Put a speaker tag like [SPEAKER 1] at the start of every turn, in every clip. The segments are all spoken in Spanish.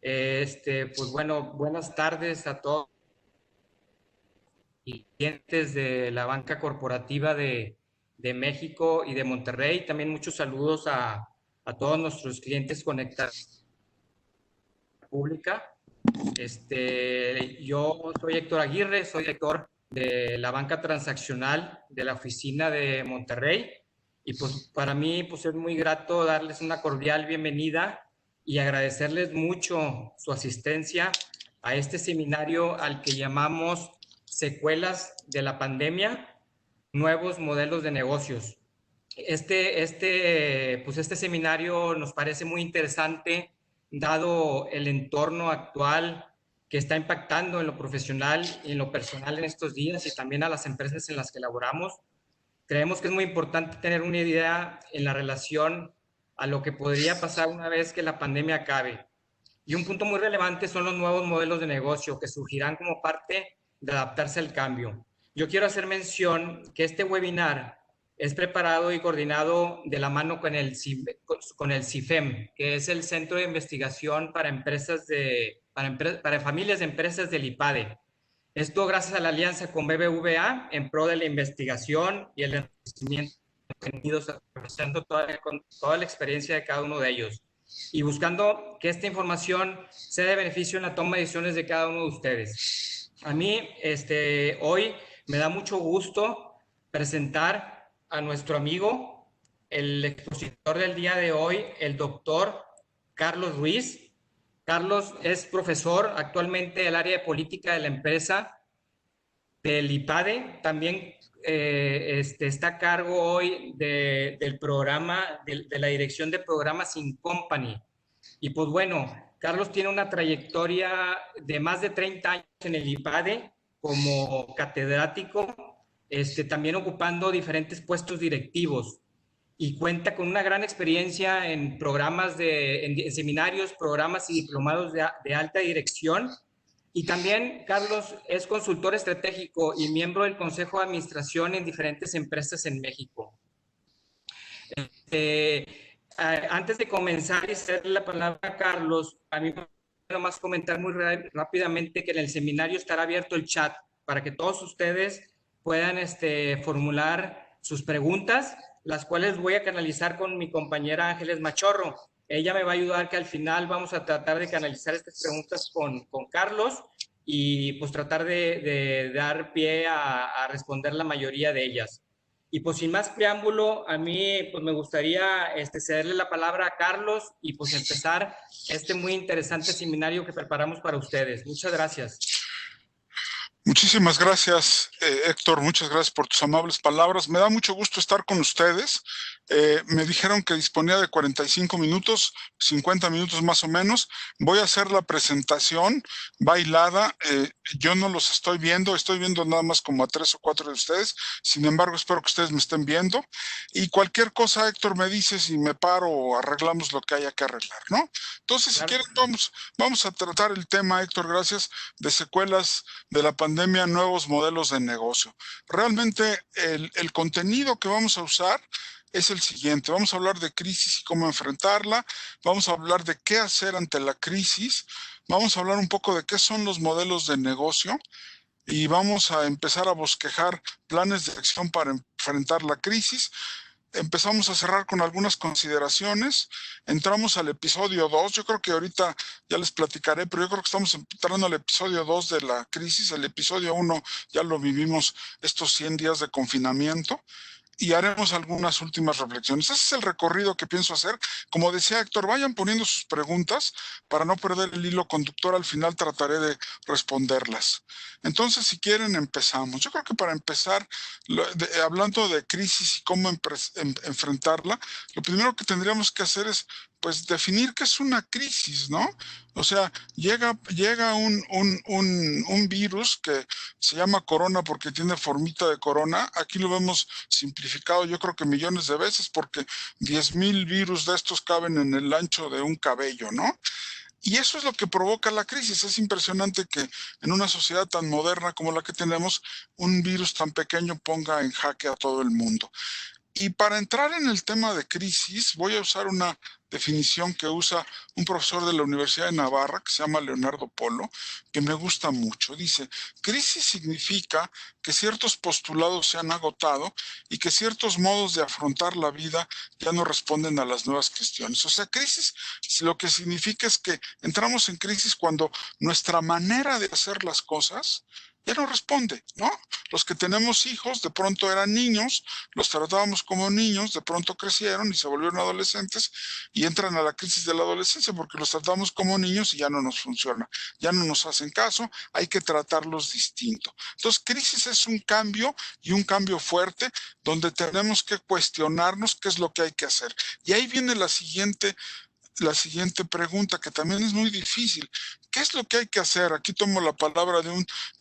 [SPEAKER 1] Pues bueno, buenas tardes a todos y clientes de la banca corporativa de México y de Monterrey. También muchos saludos a todos nuestros clientes conectados a la pública. Yo soy Héctor Aguirre, soy director de la banca transaccional de la oficina de Monterrey, y pues para mí pues es muy grato darles una cordial bienvenida y agradecerles mucho su asistencia a este seminario al que llamamos Secuelas de la Pandemia, Nuevos Modelos de Negocios. Pues este seminario nos parece muy interesante dado el entorno actual que está impactando en lo profesional y en lo personal en estos días y también a las empresas en las que laboramos. Creemos que es muy importante tener una idea en la relación a lo que podría pasar una vez que la pandemia acabe. Y un punto muy relevante son los nuevos modelos de negocio que surgirán como parte de adaptarse al cambio. Yo quiero hacer mención que este webinar es preparado y coordinado de la mano con el CIFEM, que es el Centro de Investigación para para familias de empresas del IPADE. Esto gracias a la alianza con BBVA en pro de la investigación y el enriquecimiento de contenidos, aprovechando toda la experiencia de cada uno de ellos y buscando que esta información sea de beneficio en la toma de decisiones de cada uno de ustedes. A mí, hoy me da mucho gusto presentar a nuestro amigo, el expositor del día de hoy, el doctor Carlos Ruiz. Carlos es profesor actualmente del área de política de la empresa del IPADE. También está a cargo hoy del programa, de la dirección de programas In Company. Y pues bueno, Carlos tiene una trayectoria de más de 30 años en el IPADE como catedrático, también ocupando diferentes puestos directivos, y cuenta con una gran experiencia en programas en seminarios, programas y diplomados de alta dirección. Y también Carlos es consultor estratégico y miembro del Consejo de Administración en diferentes empresas en México. Antes de comenzar y hacer la palabra a Carlos, a mí me gustaría más comentar muy rápidamente que en el seminario estará abierto el chat para que todos ustedes puedan formular sus preguntas, las cuales voy a canalizar con mi compañera Ángeles Machorro. Ella me va a ayudar, que al final vamos a tratar de canalizar estas preguntas con Carlos y pues tratar de dar pie a responder la mayoría de ellas. Y pues sin más preámbulo, a mí pues me gustaría cederle la palabra a Carlos y pues empezar este muy interesante seminario que preparamos para ustedes. Muchas gracias.
[SPEAKER 2] Muchísimas gracias, Héctor. Muchas gracias por tus amables palabras. Me da mucho gusto estar con ustedes. Me dijeron que disponía de 45 minutos, 50 minutos más o menos. Voy a hacer la presentación bailada. Yo no los estoy viendo nada más como a 3 o 4 de ustedes. Sin embargo, espero que ustedes me estén viendo. Y cualquier cosa, Héctor, me dices y me paro o arreglamos lo que haya que arreglar, ¿no? Entonces, claro, si quieren, vamos a tratar el tema, Héctor, gracias, de secuelas de la pandemia, nuevos modelos de negocio. Realmente el contenido que vamos a usar es el siguiente. Vamos a hablar de crisis y cómo enfrentarla. Vamos a hablar de qué hacer ante la crisis. Vamos a hablar un poco de qué son los modelos de negocio. Y vamos a empezar a bosquejar planes de acción para enfrentar la crisis. Empezamos a cerrar con algunas consideraciones, entramos al episodio 2, yo creo que ahorita ya les platicaré, pero yo creo que estamos entrando al episodio 2 de la crisis. El episodio 1 ya lo vivimos, estos 100 días de confinamiento, y haremos algunas últimas reflexiones. Ese es el recorrido que pienso hacer. Como decía Héctor, vayan poniendo sus preguntas para no perder el hilo conductor. Al final trataré de responderlas. Entonces, si quieren, empezamos. Yo creo que para empezar, hablando de crisis y cómo enfrentarla, lo primero que tendríamos que hacer es pues definir qué es una crisis, ¿no? O sea, llega un virus que se llama corona porque tiene formita de corona. Aquí lo vemos simplificado, yo creo que millones de veces, porque 10,000 virus de estos caben en el ancho de un cabello, ¿no? Y eso es lo que provoca la crisis. Es impresionante que en una sociedad tan moderna como la que tenemos, un virus tan pequeño ponga en jaque a todo el mundo. Y para entrar en el tema de crisis, voy a usar una definición que usa un profesor de la Universidad de Navarra, que se llama Leonardo Polo, que me gusta mucho. Dice, crisis significa que ciertos postulados se han agotado y que ciertos modos de afrontar la vida ya no responden a las nuevas cuestiones. O sea, crisis lo que significa es que entramos en crisis cuando nuestra manera de hacer las cosas ya no responde, ¿no? Los que tenemos hijos de pronto eran niños, los tratábamos como niños, de pronto crecieron y se volvieron adolescentes y entran a la crisis de la adolescencia porque los tratamos como niños y ya no nos funciona, ya no nos hacen caso, hay que tratarlos distinto. Entonces, crisis es un cambio y un cambio fuerte donde tenemos que cuestionarnos qué es lo que hay que hacer. Y ahí viene la siguiente pregunta, que también es muy difícil. ¿Qué es lo que hay que hacer? Aquí tomo la palabra de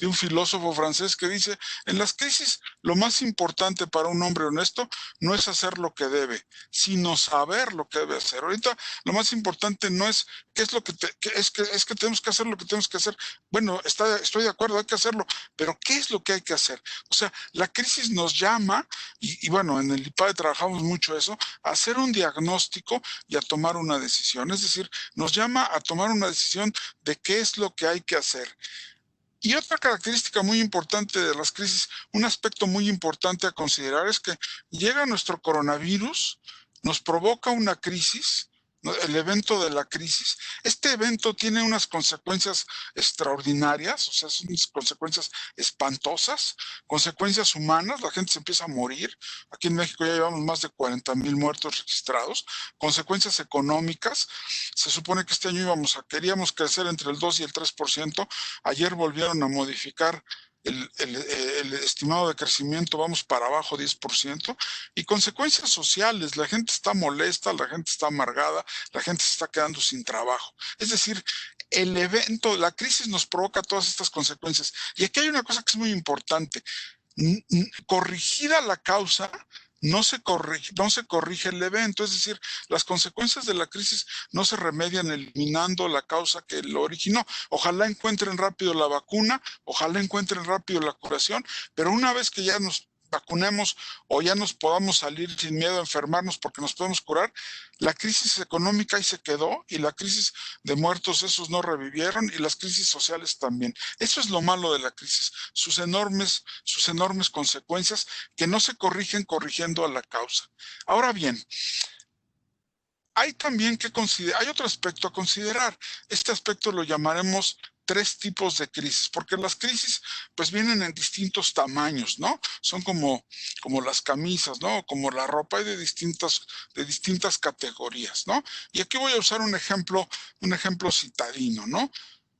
[SPEAKER 2] un filósofo francés que dice, en las crisis lo más importante para un hombre honesto no es hacer lo que debe, sino saber lo que debe hacer. Ahorita lo más importante no es qué es lo que, es que tenemos que hacer lo que tenemos que hacer. Bueno, estoy de acuerdo, hay que hacerlo, pero ¿qué es lo que hay que hacer? O sea, la crisis nos llama, y bueno, en el IPADE trabajamos mucho eso, a hacer un diagnóstico y a tomar una decisión. Es decir, nos llama a tomar una decisión de qué es lo que hay que hacer. Y otra característica muy importante de las crisis, un aspecto muy importante a considerar es que llega nuestro coronavirus, nos provoca una crisis, el evento de la crisis. Este evento tiene unas consecuencias extraordinarias, o sea, son unas consecuencias espantosas, consecuencias humanas, la gente se empieza a morir. Aquí en México ya llevamos más de 40,000 muertos registrados. Consecuencias económicas, se supone que este año queríamos crecer entre el 2 y el 3%. Ayer volvieron a modificar el estimado de crecimiento, vamos para abajo 10%, y consecuencias sociales, la gente está molesta, la gente está amargada, la gente se está quedando sin trabajo. Es decir, el evento, la crisis nos provoca todas estas consecuencias. Y aquí hay una cosa que es muy importante. Corrigida la causa, no se corrige el evento, es decir, las consecuencias de la crisis no se remedian eliminando la causa que lo originó. Ojalá encuentren rápido la vacuna, ojalá encuentren rápido la curación, pero una vez que ya nos vacunemos o ya nos podamos salir sin miedo a enfermarnos porque nos podemos curar, la crisis económica ahí se quedó y la crisis de muertos esos no revivieron y las crisis sociales también. Eso es lo malo de la crisis, sus enormes consecuencias que no se corrigen corrigiendo a la causa. Ahora bien, hay también hay otro aspecto a considerar. Este aspecto lo llamaremos 3 tipos de crisis, porque las crisis pues vienen en distintos tamaños, ¿no? Son como las camisas, ¿no? Como la ropa, hay de distintas categorías, ¿no? Y aquí voy a usar un ejemplo citadino, ¿no?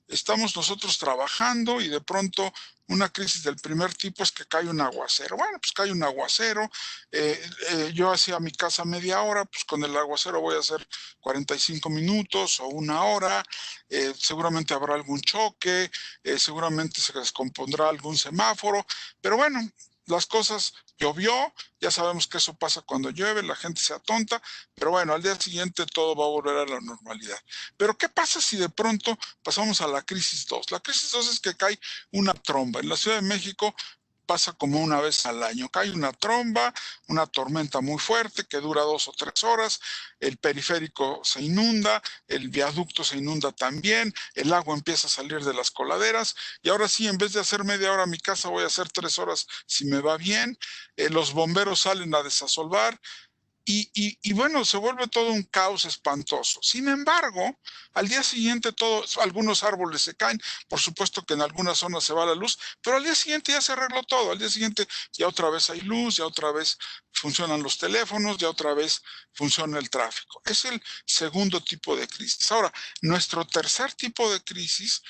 [SPEAKER 2] Estamos nosotros trabajando y de pronto una crisis del primer tipo es que cae un aguacero. Bueno, pues cae un aguacero, yo hacía mi casa media hora, pues con el aguacero voy a hacer 45 minutos o una hora, seguramente habrá algún choque, seguramente se descompondrá algún semáforo, pero bueno, las cosas, llovió, ya sabemos que eso pasa cuando llueve, la gente se atonta, pero bueno, al día siguiente todo va a volver a la normalidad. Pero ¿qué pasa si de pronto pasamos a la crisis 2? La crisis 2 es que cae una tromba. En la Ciudad de México pasa como una vez al año. Cae una tromba, una tormenta muy fuerte que dura 2 o 3 horas, el periférico se inunda, el viaducto se inunda también, el agua empieza a salir de las coladeras y ahora sí, en vez de hacer media hora a mi casa, voy a hacer 3 horas si me va bien, los bomberos salen a desasolvar. Y bueno, se vuelve todo un caos espantoso. Sin embargo, al día siguiente algunos árboles se caen, por supuesto que en algunas zonas se va la luz, pero al día siguiente ya se arregló todo, al día siguiente ya otra vez hay luz, ya otra vez funcionan los teléfonos, ya otra vez funciona el tráfico. Es el segundo tipo de crisis. Ahora, nuestro tercer tipo de crisis,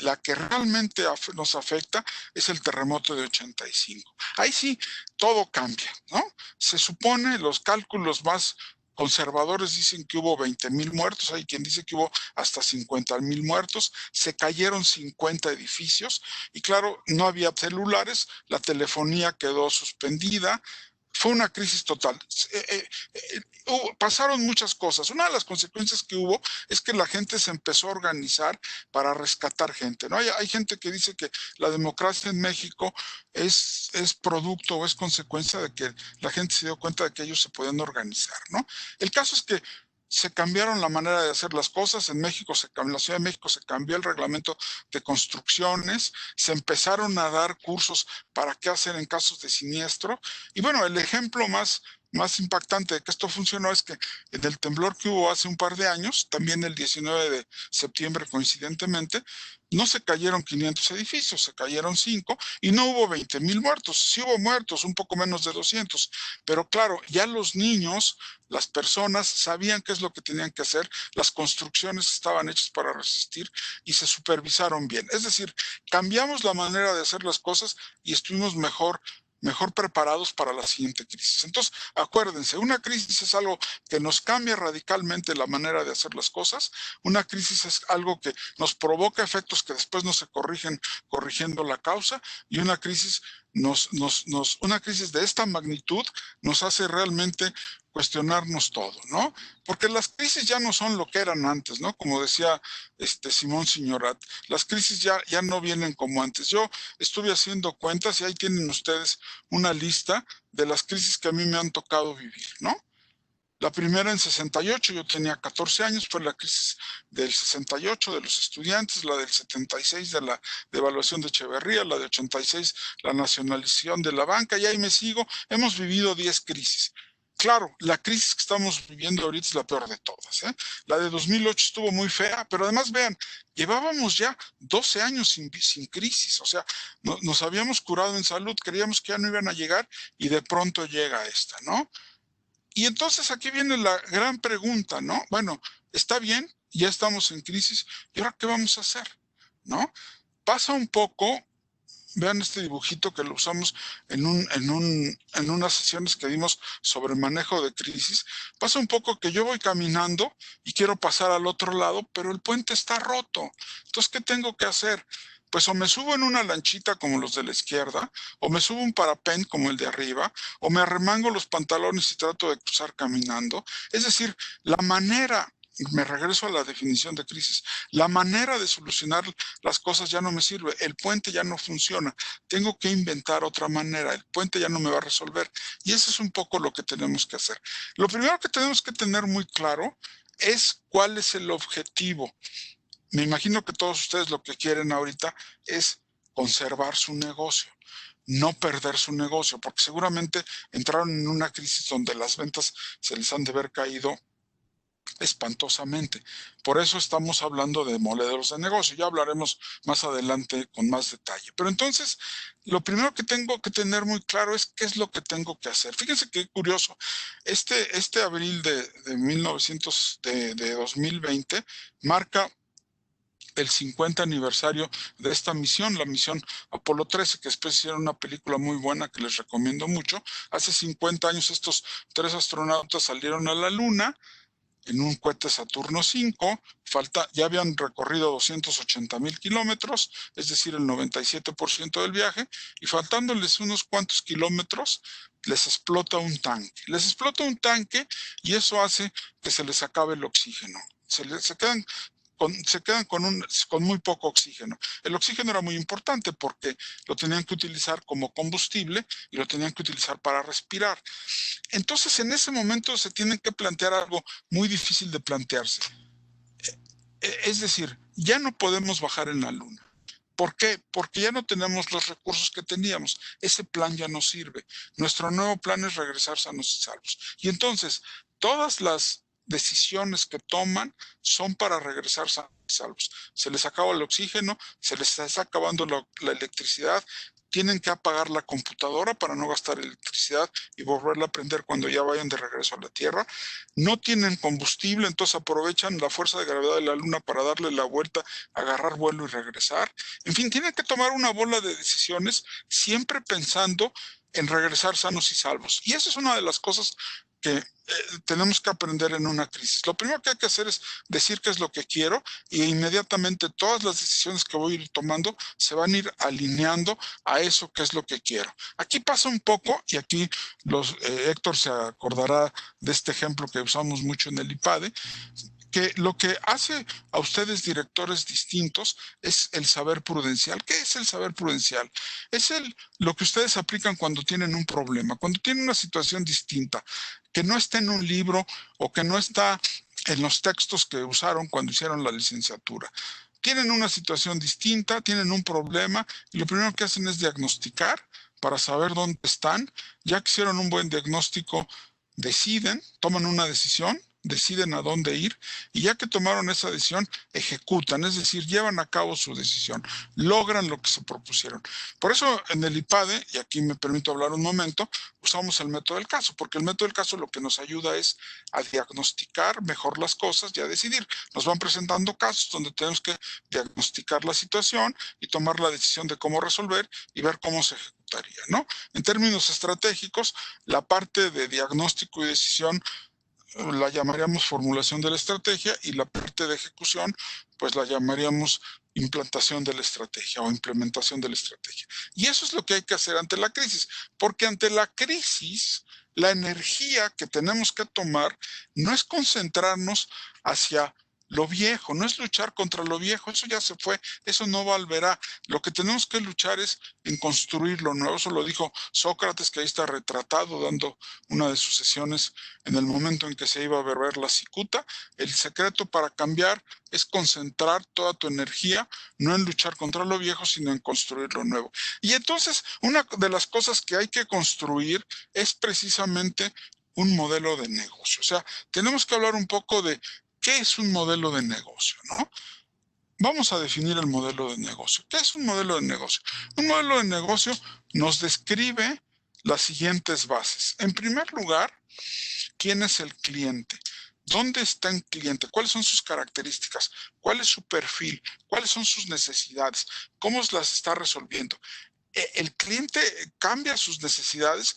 [SPEAKER 2] la que realmente nos afecta, es el terremoto de 85. Ahí sí, todo cambia, ¿no? Se supone, los cálculos más conservadores dicen que hubo 20,000 muertos, hay quien dice que hubo hasta 50,000 muertos, se cayeron 50 edificios y claro, no había celulares, la telefonía quedó suspendida, fue una crisis total. Pasaron muchas cosas. Una de las consecuencias que hubo es que la gente se empezó a organizar para rescatar gente, ¿no? Hay gente que dice que la democracia en México es producto o es consecuencia de que la gente se dio cuenta de que ellos se podían organizar, ¿no? El caso es que se cambiaron la manera de hacer las cosas. En México, en la Ciudad de México se cambió el reglamento de construcciones, se empezaron a dar cursos para qué hacer en casos de siniestro. Y bueno, el ejemplo más impactante de que esto funcionó es que en el temblor que hubo hace un par de años, también el 19 de septiembre coincidentemente, no se cayeron 500 edificios, se cayeron 5 y no hubo 20,000 muertos. Sí hubo muertos, un poco menos de 200, pero claro, ya los niños, las personas sabían qué es lo que tenían que hacer, las construcciones estaban hechas para resistir y se supervisaron bien. Es decir, cambiamos la manera de hacer las cosas y estuvimos mejor preparados para la siguiente crisis. Entonces, acuérdense, una crisis es algo que nos cambia radicalmente la manera de hacer las cosas. Una crisis es algo que nos provoca efectos que después no se corrigen corrigiendo la causa, y una crisis una crisis de esta magnitud nos hace realmente cuestionarnos todo, ¿no? Porque las crisis ya no son lo que eran antes, ¿no? Como decía Simón Signoret, las crisis ya no vienen como antes. Yo estuve haciendo cuentas y ahí tienen ustedes una lista de las crisis que a mí me han tocado vivir, ¿no? La primera en 68, yo tenía 14 años, fue la crisis del 68 de los estudiantes, la del 76 de la devaluación de Echeverría, la de 86 la nacionalización de la banca, y ahí me sigo. Hemos vivido 10 crisis. Claro, la crisis que estamos viviendo ahorita es la peor de todas, ¿eh? La de 2008 estuvo muy fea, pero además vean, llevábamos ya 12 años sin crisis, o sea, nos habíamos curado en salud, creíamos que ya no iban a llegar y de pronto llega esta, ¿no? Y entonces aquí viene la gran pregunta, ¿no? Bueno, está bien, ya estamos en crisis, ¿y ahora qué vamos a hacer? ¿No? Pasa un poco, vean este dibujito que lo usamos en unas sesiones que dimos sobre manejo de crisis. Pasa un poco que yo voy caminando y quiero pasar al otro lado, pero el puente está roto. Entonces, ¿qué tengo que hacer? Pues o me subo en una lanchita como los de la izquierda, o me subo un parapén como el de arriba, o me arremango los pantalones y trato de cruzar caminando. Es decir, la manera, me regreso a la definición de crisis, la manera de solucionar las cosas ya no me sirve, el puente ya no funciona, tengo que inventar otra manera, el puente ya no me va a resolver. Y eso es un poco lo que tenemos que hacer. Lo primero que tenemos que tener muy claro es cuál es el objetivo. Me imagino que todos ustedes lo que quieren ahorita es conservar su negocio, no perder su negocio, porque seguramente entraron en una crisis donde las ventas se les han de haber caído espantosamente. Por eso estamos hablando de modelos de negocio. Ya hablaremos más adelante con más detalle. Pero entonces, lo primero que tengo que tener muy claro es qué es lo que tengo que hacer. Fíjense qué curioso. Este abril de 2020 marca el 50 aniversario de esta misión, la misión Apolo 13, que después hicieron una película muy buena que les recomiendo mucho. Hace 50 años estos 3 astronautas salieron a la Luna en un cohete Saturno V, ya habían recorrido 280,000 kilómetros, es decir, el 97% del viaje, y faltándoles unos cuantos kilómetros, les explota un tanque. Les explota un tanque y eso hace que se les acabe el oxígeno. Se quedan con muy poco oxígeno. El oxígeno era muy importante porque lo tenían que utilizar como combustible y lo tenían que utilizar para respirar. Entonces, en ese momento se tienen que plantear algo muy difícil de plantearse. Es decir, ya no podemos bajar en la Luna. ¿Por qué? Porque ya no tenemos los recursos que teníamos. Ese plan ya no sirve. Nuestro nuevo plan es regresar sanos y salvos. Y entonces, todas las decisiones que toman son para regresar sanos y salvos. Se les acaba el oxígeno, se les está acabando la electricidad, tienen que apagar la computadora para no gastar electricidad y volverla a prender cuando ya vayan de regreso a la Tierra. No tienen combustible, entonces aprovechan la fuerza de gravedad de la Luna para darle la vuelta, agarrar vuelo y regresar. En fin, tienen que tomar una bola de decisiones siempre pensando en regresar sanos y salvos. Y esa es una de las cosas que tenemos que aprender en una crisis. Lo primero que hay que hacer es decir qué es lo que quiero y inmediatamente todas las decisiones que voy a ir tomando se van a ir alineando a eso que es lo que quiero. Aquí pasa un poco, y aquí Héctor se acordará de este ejemplo que usamos mucho en el IPADE, que lo que hace a ustedes directores distintos es el saber prudencial. ¿Qué es el saber prudencial? Es lo que ustedes aplican cuando tienen un problema, cuando tienen una situación distinta, que no está en un libro o que no está en los textos que usaron cuando hicieron la licenciatura. Tienen una situación distinta, tienen un problema, y lo primero que hacen es diagnosticar para saber dónde están. Ya que hicieron un buen diagnóstico, deciden, toman una decisión, deciden a dónde ir, y ya que tomaron esa decisión, ejecutan, es decir, llevan a cabo su decisión, logran lo que se propusieron. Por eso en el IPADE, y aquí me permito hablar un momento, usamos el método del caso, porque el método del caso lo que nos ayuda es a diagnosticar mejor las cosas y a decidir. Nos van presentando casos donde tenemos que diagnosticar la situación y tomar la decisión de cómo resolver y ver cómo se ejecutaría, ¿no? En términos estratégicos, la parte de diagnóstico y decisión la llamaríamos formulación de la estrategia, y la parte de ejecución, pues la llamaríamos implantación de la estrategia o implementación de la estrategia. Y eso es lo que hay que hacer ante la crisis, porque ante la crisis, la energía que tenemos que tomar no es concentrarnos hacia lo viejo, no es luchar contra lo viejo, eso ya se fue, eso no volverá. Lo que tenemos que luchar es en construir lo nuevo. Eso lo dijo Sócrates, que ahí está retratado dando una de sus sesiones en el momento en que se iba a beber la cicuta. El secreto para cambiar es concentrar toda tu energía, no en luchar contra lo viejo, sino en construir lo nuevo. Y entonces, una de las cosas que hay que construir es precisamente un modelo de negocio. O sea, tenemos que hablar un poco de ¿qué es un modelo de negocio, no? Vamos a definir el modelo de negocio. ¿Qué es un modelo de negocio? Un modelo de negocio nos describe las siguientes bases. En primer lugar, ¿quién es el cliente? ¿Dónde está el cliente? ¿Cuáles son sus características? ¿Cuál es su perfil? ¿Cuáles son sus necesidades? ¿Cómo las está resolviendo? El cliente cambia sus necesidades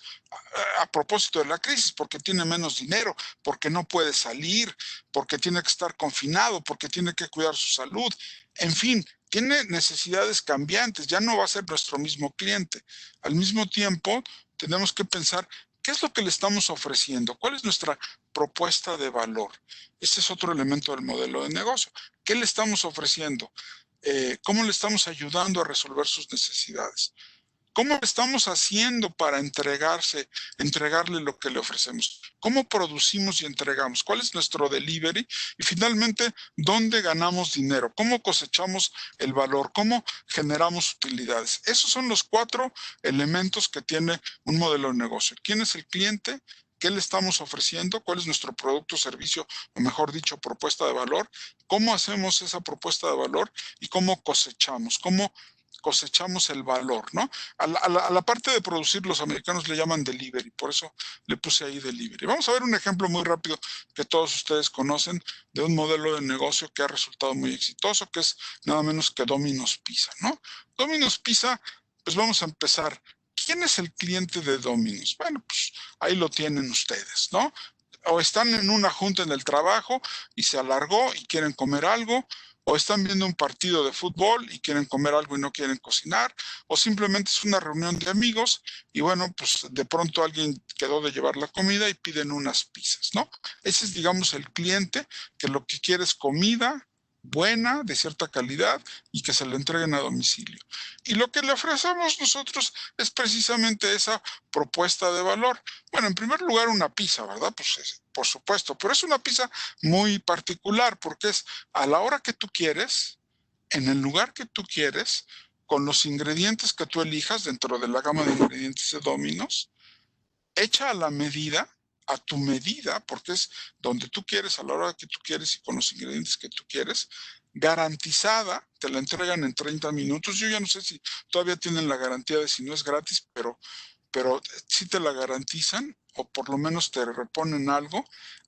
[SPEAKER 2] a propósito de la crisis, porque tiene menos dinero, porque no puede salir, porque tiene que estar confinado, porque tiene que cuidar su salud. En fin, tiene necesidades cambiantes, ya no va a ser nuestro mismo cliente. Al mismo tiempo, tenemos que pensar qué es lo que le estamos ofreciendo, cuál es nuestra propuesta de valor. Ese es otro elemento del modelo de negocio. ¿Qué le estamos ofreciendo? ¿Cómo le estamos ayudando a resolver sus necesidades? ¿Cómo estamos haciendo para entregarle lo que le ofrecemos? ¿Cómo producimos y entregamos? ¿Cuál es nuestro delivery? Y finalmente, ¿dónde ganamos dinero? ¿Cómo cosechamos el valor? ¿Cómo generamos utilidades? Esos son los 4 elementos que tiene un modelo de negocio. ¿Quién es el cliente? ¿Qué le estamos ofreciendo? ¿Cuál es nuestro producto, servicio, o mejor dicho, propuesta de valor? ¿Cómo hacemos esa propuesta de valor? ¿Y cómo cosechamos? ¿Cómo cosechamos el valor, ¿no? A la parte de producir, los americanos le llaman delivery, por eso le puse ahí delivery. Vamos a ver un ejemplo muy rápido que todos ustedes conocen de un modelo de negocio que ha resultado muy exitoso, que es nada menos que Domino's Pizza, ¿no? Domino's Pizza, pues vamos a empezar. ¿Quién es el cliente de Domino's? Bueno, pues ahí lo tienen ustedes, ¿no? O están en una junta en el trabajo y se alargó y quieren comer algo, o están viendo un partido de fútbol y quieren comer algo y no quieren cocinar, o simplemente es una reunión de amigos y bueno, pues de pronto alguien quedó de llevar la comida y piden unas pizzas, ¿no? Ese es, digamos, el cliente que lo que quiere es comida buena, de cierta calidad, y que se le entreguen a domicilio. Y lo que le ofrecemos nosotros es precisamente esa propuesta de valor. Bueno, en primer lugar, una pizza, ¿verdad? Pues por supuesto, pero es una pizza muy particular porque es a la hora que tú quieres, en el lugar que tú quieres, con los ingredientes que tú elijas dentro de la gama de ingredientes de Domino's, hecha a la medida, a tu medida, porque es donde tú quieres, a la hora que tú quieres y con los ingredientes que tú quieres, garantizada, te la entregan en 30 minutos. Yo ya no sé si todavía tienen la garantía de si no es gratis, pero sí te la garantizan, o por lo menos te reponen algo,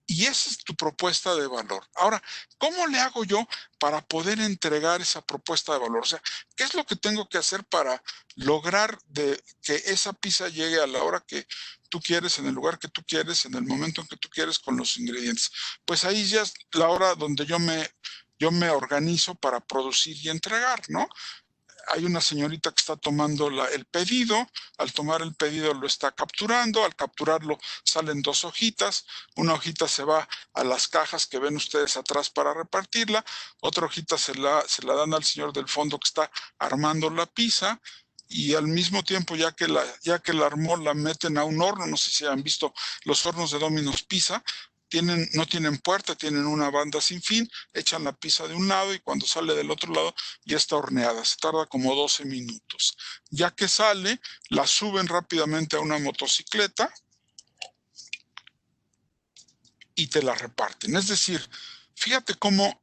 [SPEAKER 2] Y esa es tu propuesta de valor. Ahora, ¿cómo le hago yo para poder entregar esa propuesta de valor? O sea, ¿qué es lo que tengo que hacer para lograr que esa pizza llegue a la hora que tú quieres, en el lugar que tú quieres, en el momento en que tú quieres, con los ingredientes? Pues ahí ya es la hora donde yo me organizo para producir y entregar, ¿no? Hay una señorita que está tomando el pedido, al tomar el pedido lo está capturando, al capturarlo salen 2 hojitas, una hojita se va a las cajas que ven ustedes atrás para repartirla, otra hojita se la dan al señor del fondo que está armando la pizza, y al mismo tiempo, ya que la armó, la meten a un horno. No sé si han visto los hornos de Domino's Pizza. No tienen puerta, tienen una banda sin fin, echan la pizza de un lado y cuando sale del otro lado ya está horneada. Se tarda como 12 minutos. Ya que sale, la suben rápidamente a una motocicleta y te la reparten. Es decir, fíjate cómo,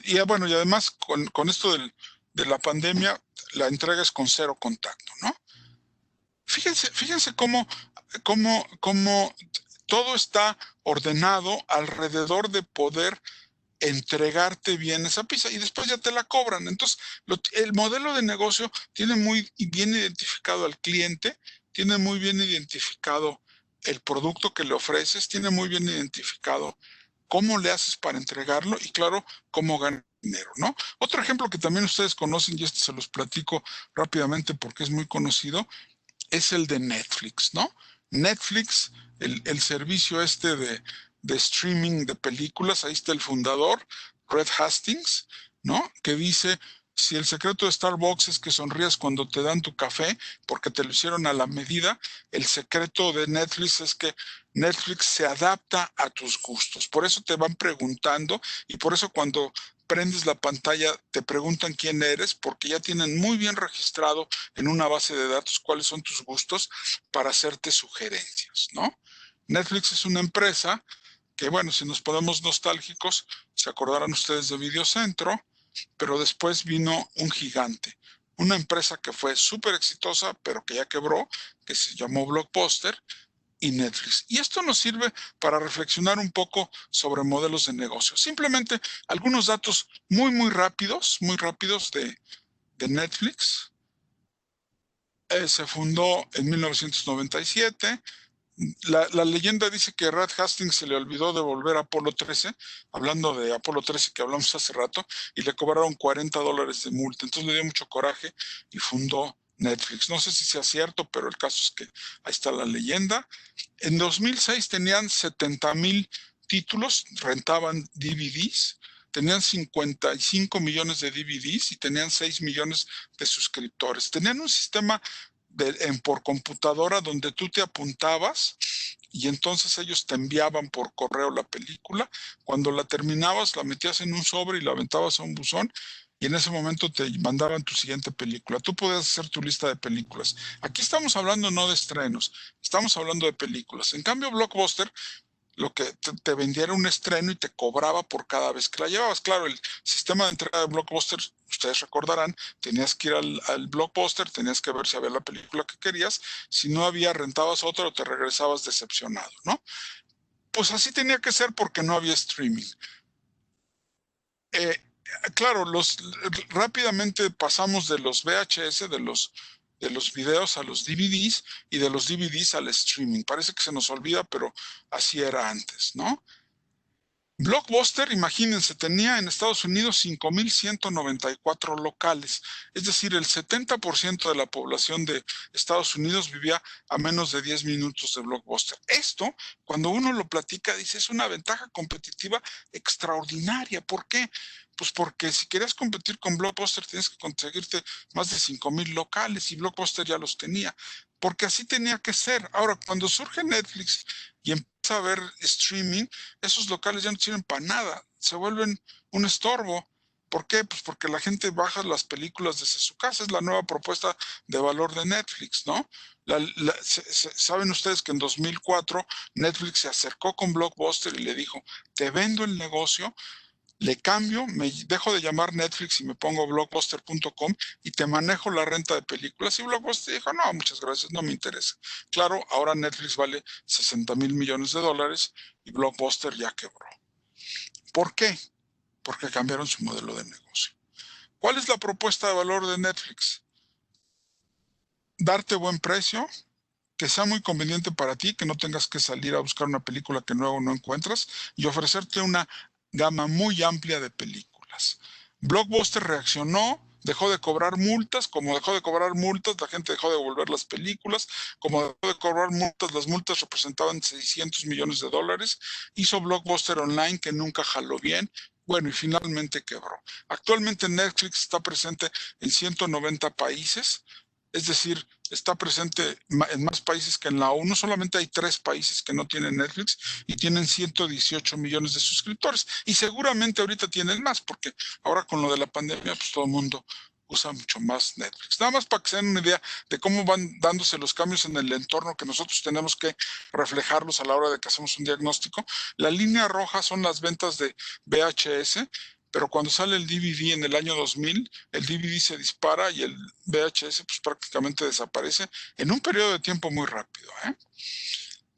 [SPEAKER 2] y además con esto de la pandemia, la entrega es con 0 contacto, ¿no? Fíjense cómo todo está ordenado alrededor de poder entregarte bien esa pizza y después ya te la cobran. Entonces, el modelo de negocio tiene muy bien identificado al cliente, tiene muy bien identificado el producto que le ofreces, tiene muy bien identificado cómo le haces para entregarlo y, claro, cómo ganar dinero, ¿no? Otro ejemplo que también ustedes conocen, y se los platico rápidamente porque es muy conocido, es el de Netflix, ¿no? Netflix, el servicio de streaming de películas, ahí está el fundador, Reed Hastings, ¿no? Que dice, si el secreto de Starbucks es que sonrías cuando te dan tu café, porque te lo hicieron a la medida, el secreto de Netflix es que Netflix se adapta a tus gustos. Por eso te van preguntando y por eso cuando prendes la pantalla te preguntan quién eres, porque ya tienen muy bien registrado en una base de datos cuáles son tus gustos para hacerte sugerencias, ¿no? Netflix es una empresa que, bueno, si nos ponemos nostálgicos, se acordarán ustedes de Videocentro, pero después vino un gigante, una empresa que fue súper exitosa, pero que ya quebró, que se llamó Blockbuster, y Netflix. Y esto nos sirve para reflexionar un poco sobre modelos de negocio. Simplemente algunos datos muy rápidos de Netflix. Se fundó en 1997. La leyenda dice que a Reed Hastings se le olvidó devolver Apolo 13, hablando de Apolo 13 que hablamos hace rato, y le cobraron $40 de multa. Entonces le dio mucho coraje y fundó Netflix. No sé si sea cierto, pero el caso es que ahí está la leyenda. En 2006 tenían 70,000 títulos, rentaban DVDs, tenían 55 millones de DVDs y tenían 6 millones de suscriptores. Tenían un sistema por computadora donde tú te apuntabas y entonces ellos te enviaban por correo la película. Cuando la terminabas, la metías en un sobre y la aventabas a un buzón y en ese momento te mandaban tu siguiente película. Tú podías hacer tu lista de películas. Aquí estamos hablando no de estrenos, estamos hablando de películas. En cambio, Blockbuster lo que te vendiera un estreno y te cobraba por cada vez que la llevabas. Claro, el sistema de entrega de Blockbuster, ustedes recordarán, tenías que ir al Blockbuster, tenías que ver si había la película que querías, si no había, rentabas otra o te regresabas decepcionado, ¿no? Pues así tenía que ser porque no había streaming. Claro, rápidamente pasamos de los VHS, de los videos a los DVDs y de los DVDs al streaming. Parece que se nos olvida, pero así era antes, ¿no? Blockbuster, imagínense, tenía en Estados Unidos 5,194 locales, es decir, el 70% de la población de Estados Unidos vivía a menos de 10 minutos de Blockbuster. Esto, cuando uno lo platica, dice, es una ventaja competitiva extraordinaria. ¿Por qué? Pues porque si querías competir con Blockbuster tienes que conseguirte más de 5,000 locales y Blockbuster ya los tenía, porque así tenía que ser. Ahora, cuando surge Netflix y empieza a ver streaming, esos locales ya no sirven para nada, se vuelven un estorbo. ¿Por qué? Pues porque la gente baja las películas desde su casa, es la nueva propuesta de valor de Netflix, ¿no? Saben ustedes que en 2004 Netflix se acercó con Blockbuster y le dijo, te vendo el negocio, Le cambio, me dejo de llamar Netflix y me pongo blockbuster.com y te manejo la renta de películas. Y Blockbuster dijo, no, muchas gracias, no me interesa. Claro, ahora Netflix vale 60,000 millones de dólares y Blockbuster ya quebró. ¿Por qué? Porque cambiaron su modelo de negocio. ¿Cuál es la propuesta de valor de Netflix? Darte buen precio, que sea muy conveniente para ti, que no tengas que salir a buscar una película que luego no encuentras y ofrecerte una gama muy amplia de películas. Blockbuster reaccionó, dejó de cobrar multas, como dejó de cobrar multas, la gente dejó de devolver las películas, como dejó de cobrar multas, las multas representaban 600 millones de dólares, hizo Blockbuster Online que nunca jaló bien, bueno, y finalmente quebró. Actualmente Netflix está presente en 190 países, es decir, está presente en más países que en la ONU. Solamente hay 3 países que no tienen Netflix y tienen 118 millones de suscriptores. Y seguramente ahorita tienen más, porque ahora con lo de la pandemia, pues todo el mundo usa mucho más Netflix. Nada más para que se den una idea de cómo van dándose los cambios en el entorno que nosotros tenemos que reflejarlos a la hora de que hacemos un diagnóstico. La línea roja son las ventas de VHS, pero cuando sale el DVD en el año 2000, el DVD se dispara y el VHS pues prácticamente desaparece en un periodo de tiempo muy rápido.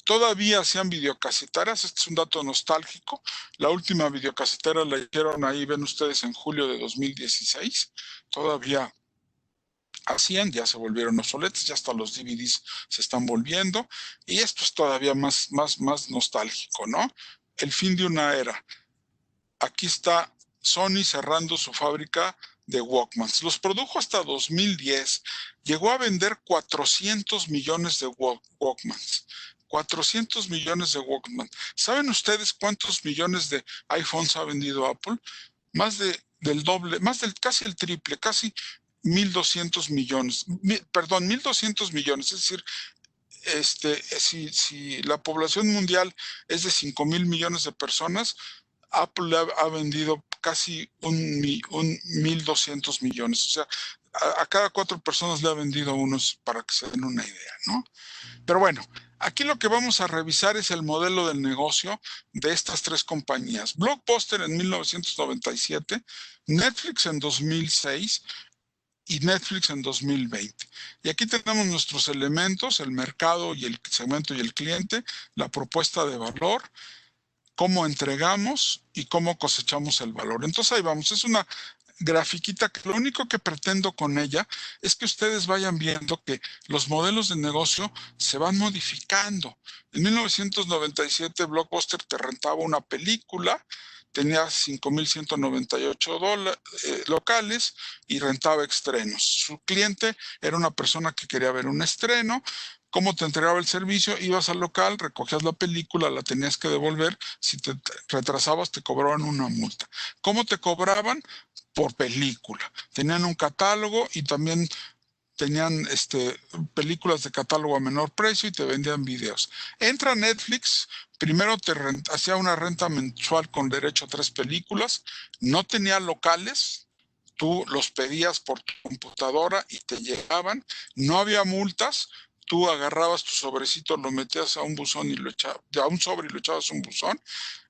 [SPEAKER 2] Todavía hacían videocaseteras, este es un dato nostálgico. La última videocasetera la hicieron ahí, ven ustedes, en julio de 2016. Todavía hacían, ya se volvieron obsoletos, ya hasta los DVDs se están volviendo. Y esto es todavía más nostálgico, ¿no? El fin de una era. Aquí está Sony cerrando su fábrica de Walkmans. Los produjo hasta 2010. Llegó a vender 400 millones de Walkmans. 400 millones de Walkman. ¿Saben ustedes cuántos millones de iPhones ha vendido Apple? Más del doble, casi el triple, casi 1,200 millones. Perdón, 1,200 millones. Es decir, si la población mundial es de 5,000 millones de personas, Apple ha vendido casi un 1,200 millones. O sea, a cada 4 personas le ha vendido unos, para que se den una idea, ¿no? Pero bueno, aquí lo que vamos a revisar es el modelo del negocio de estas 3 compañías. Blockbuster en 1997, Netflix en 2006 y Netflix en 2020. Y aquí tenemos nuestros elementos, el mercado y el segmento y el cliente, la propuesta de valor, cómo entregamos y cómo cosechamos el valor. Entonces ahí vamos, es una grafiquita que lo único que pretendo con ella es que ustedes vayan viendo que los modelos de negocio se van modificando. En 1997 Blockbuster te rentaba una película, tenía 5,198 locales y rentaba estrenos. Su cliente era una persona que quería ver un estreno. ¿Cómo te entregaba el servicio? Ibas al local, recogías la película, la tenías que devolver. Si te retrasabas, te cobraban una multa. ¿Cómo te cobraban? Por película. Tenían un catálogo y también tenían películas de catálogo a menor precio y te vendían videos. Entra Netflix, primero te hacía una renta mensual con derecho a 3 películas, no tenía locales, tú los pedías por tu computadora y te llegaban, no había multas. Tú agarrabas tu sobrecito, lo metías a un buzón y a un sobre y lo echabas a un buzón.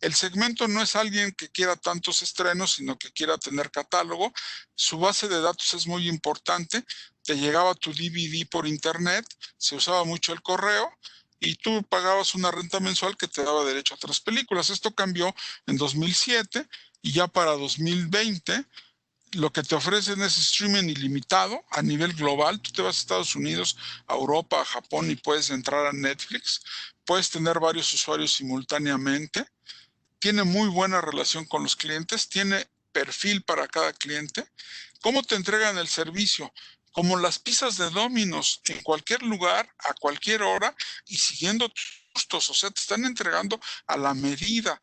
[SPEAKER 2] El segmento no es alguien que quiera tantos estrenos, sino que quiera tener catálogo. Su base de datos es muy importante. Te llegaba tu DVD por internet, se usaba mucho el correo y tú pagabas una renta mensual que te daba derecho a 3 películas. Esto cambió en 2007 y ya para 2020 lo que te ofrecen es streaming ilimitado a nivel global. Tú te vas a Estados Unidos, a Europa, a Japón y puedes entrar a Netflix. Puedes tener varios usuarios simultáneamente. Tiene muy buena relación con los clientes. Tiene perfil para cada cliente. ¿Cómo te entregan el servicio? Como las pizzas de Domino's, en cualquier lugar, a cualquier hora y siguiendo tus gustos. O sea, te están entregando a la medida.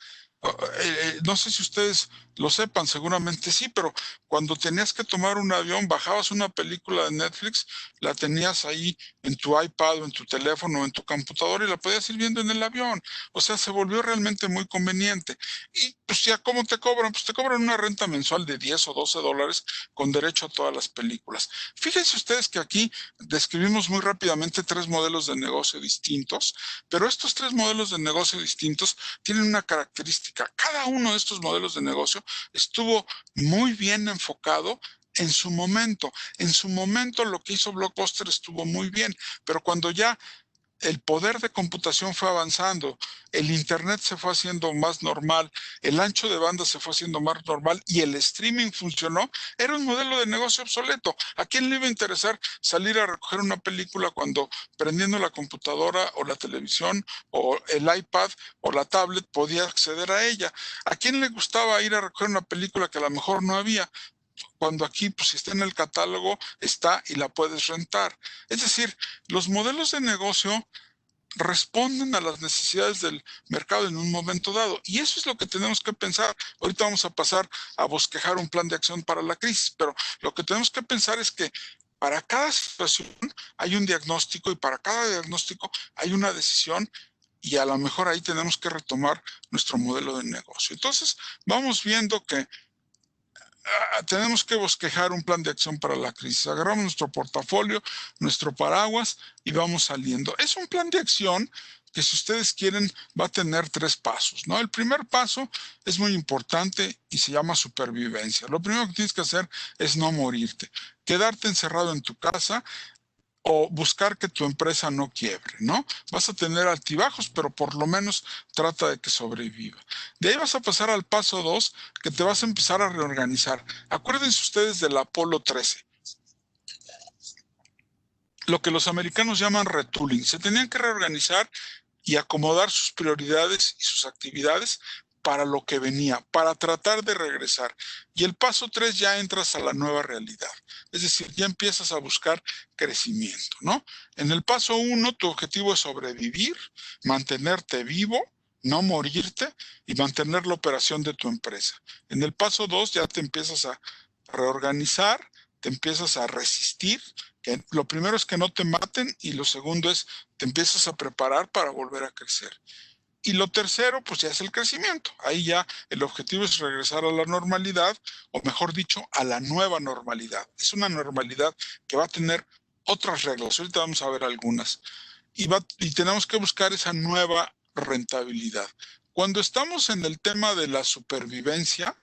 [SPEAKER 2] No sé si ustedes lo sepan, seguramente sí, pero cuando tenías que tomar un avión, bajabas una película de Netflix, la tenías ahí en tu iPad o en tu teléfono o en tu computadora y la podías ir viendo en el avión. O sea, se volvió realmente muy conveniente. Y pues ya, ¿cómo te cobran? Pues te cobran una renta mensual de 10 o 12 dólares con derecho a todas las películas. Fíjense ustedes que aquí describimos muy rápidamente 3 modelos de negocio distintos, pero estos 3 modelos de negocio distintos tienen una característica práctica. Cada uno de estos modelos de negocio estuvo muy bien enfocado en su momento. En su momento lo que hizo Blockbuster estuvo muy bien, pero cuando ya el poder de computación fue avanzando, el Internet se fue haciendo más normal, el ancho de banda se fue haciendo más normal y el streaming funcionó, era un modelo de negocio obsoleto. ¿A quién le iba a interesar salir a recoger una película cuando prendiendo la computadora o la televisión o el iPad o la tablet podía acceder a ella? ¿A quién le gustaba ir a recoger una película que a lo mejor no había? Cuando aquí, pues si está en el catálogo, está y la puedes rentar. Es decir, los modelos de negocio responden a las necesidades del mercado en un momento dado. Y eso es lo que tenemos que pensar. Ahorita vamos a pasar a bosquejar un plan de acción para la crisis, pero lo que tenemos que pensar es que para cada situación hay un diagnóstico y para cada diagnóstico hay una decisión y a lo mejor ahí tenemos que retomar nuestro modelo de negocio. Entonces, vamos viendo que tenemos que bosquejar un plan de acción para la crisis. Agarramos nuestro portafolio, nuestro paraguas y vamos saliendo. Es un plan de acción que, si ustedes quieren, va a tener 3 pasos, ¿no? El primer paso es muy importante y se llama supervivencia. Lo primero que tienes que hacer es no morirte, quedarte encerrado en tu casa o buscar que tu empresa no quiebre, ¿no? Vas a tener altibajos, pero por lo menos trata de que sobreviva. De ahí vas a pasar al paso 2, que te vas a empezar a reorganizar. Acuérdense ustedes del Apolo 13. Lo que los americanos llaman retooling. Se tenían que reorganizar y acomodar sus prioridades y sus actividades para lo que venía, para tratar de regresar. Y el paso 3 ya entras a la nueva realidad. Es decir, ya empiezas a buscar crecimiento, ¿no? En el paso 1, tu objetivo es sobrevivir, mantenerte vivo, no morirte y mantener la operación de tu empresa. En el paso 2 ya te empiezas a reorganizar, te empiezas a resistir. Que lo primero es que no te maten y lo segundo es te empiezas a preparar para volver a crecer. Y lo tercero, pues ya es el crecimiento. Ahí ya el objetivo es regresar a la normalidad, o mejor dicho, a la nueva normalidad. Es una normalidad que va a tener otras reglas. Ahorita vamos a ver algunas. Y tenemos que buscar esa nueva rentabilidad. Cuando estamos en el tema de la supervivencia,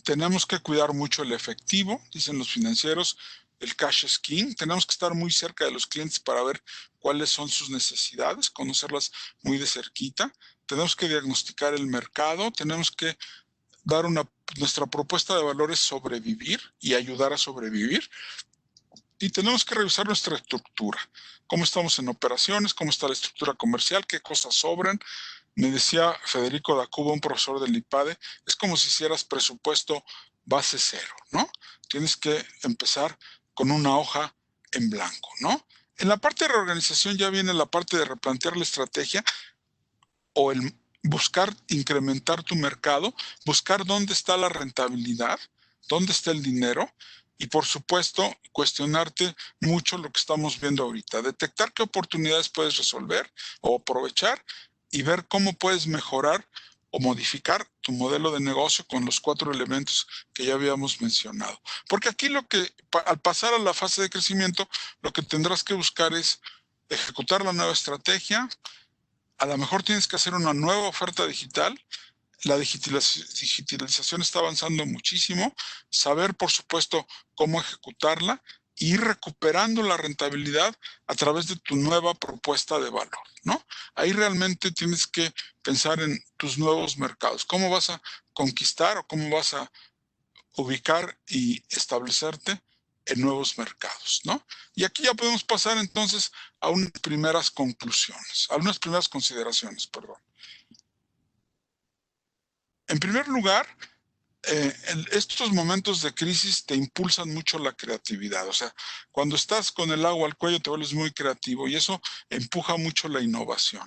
[SPEAKER 2] tenemos que cuidar mucho el efectivo, dicen los financieros. El cash is king. Tenemos que estar muy cerca de los clientes para ver cuáles son sus necesidades, conocerlas muy de cerquita. Tenemos que diagnosticar el mercado, tenemos que dar nuestra propuesta de valor es sobrevivir y ayudar a sobrevivir. Y tenemos que revisar nuestra estructura, cómo estamos en operaciones, cómo está la estructura comercial, qué cosas sobran. Me decía Federico da Cuba, un profesor del IPADE, es como si hicieras presupuesto base 0, ¿no? Tienes que empezar con una hoja en blanco, ¿no? En la parte de reorganización ya viene la parte de replantear la estrategia o el buscar incrementar tu mercado, buscar dónde está la rentabilidad, dónde está el dinero y, por supuesto, cuestionarte mucho lo que estamos viendo ahorita, detectar qué oportunidades puedes resolver o aprovechar y ver cómo puedes mejorar o modificar tu modelo de negocio con los 4 elementos que ya habíamos mencionado. Porque aquí al pasar a la fase de crecimiento, lo que tendrás que buscar es ejecutar la nueva estrategia. A lo mejor tienes que hacer una nueva oferta digital. La digitalización está avanzando muchísimo. Saber, por supuesto, cómo ejecutarla y ir recuperando la rentabilidad a través de tu nueva propuesta de valor, ¿no? Ahí realmente tienes que pensar en tus nuevos mercados, cómo vas a conquistar o cómo vas a ubicar y establecerte en nuevos mercados, ¿no? Y aquí ya podemos pasar entonces a unas primeras conclusiones, a unas primeras consideraciones, perdón. En primer lugar, estos momentos de crisis te impulsan mucho la creatividad. O sea, cuando estás con el agua al cuello te vuelves muy creativo y eso empuja mucho la innovación.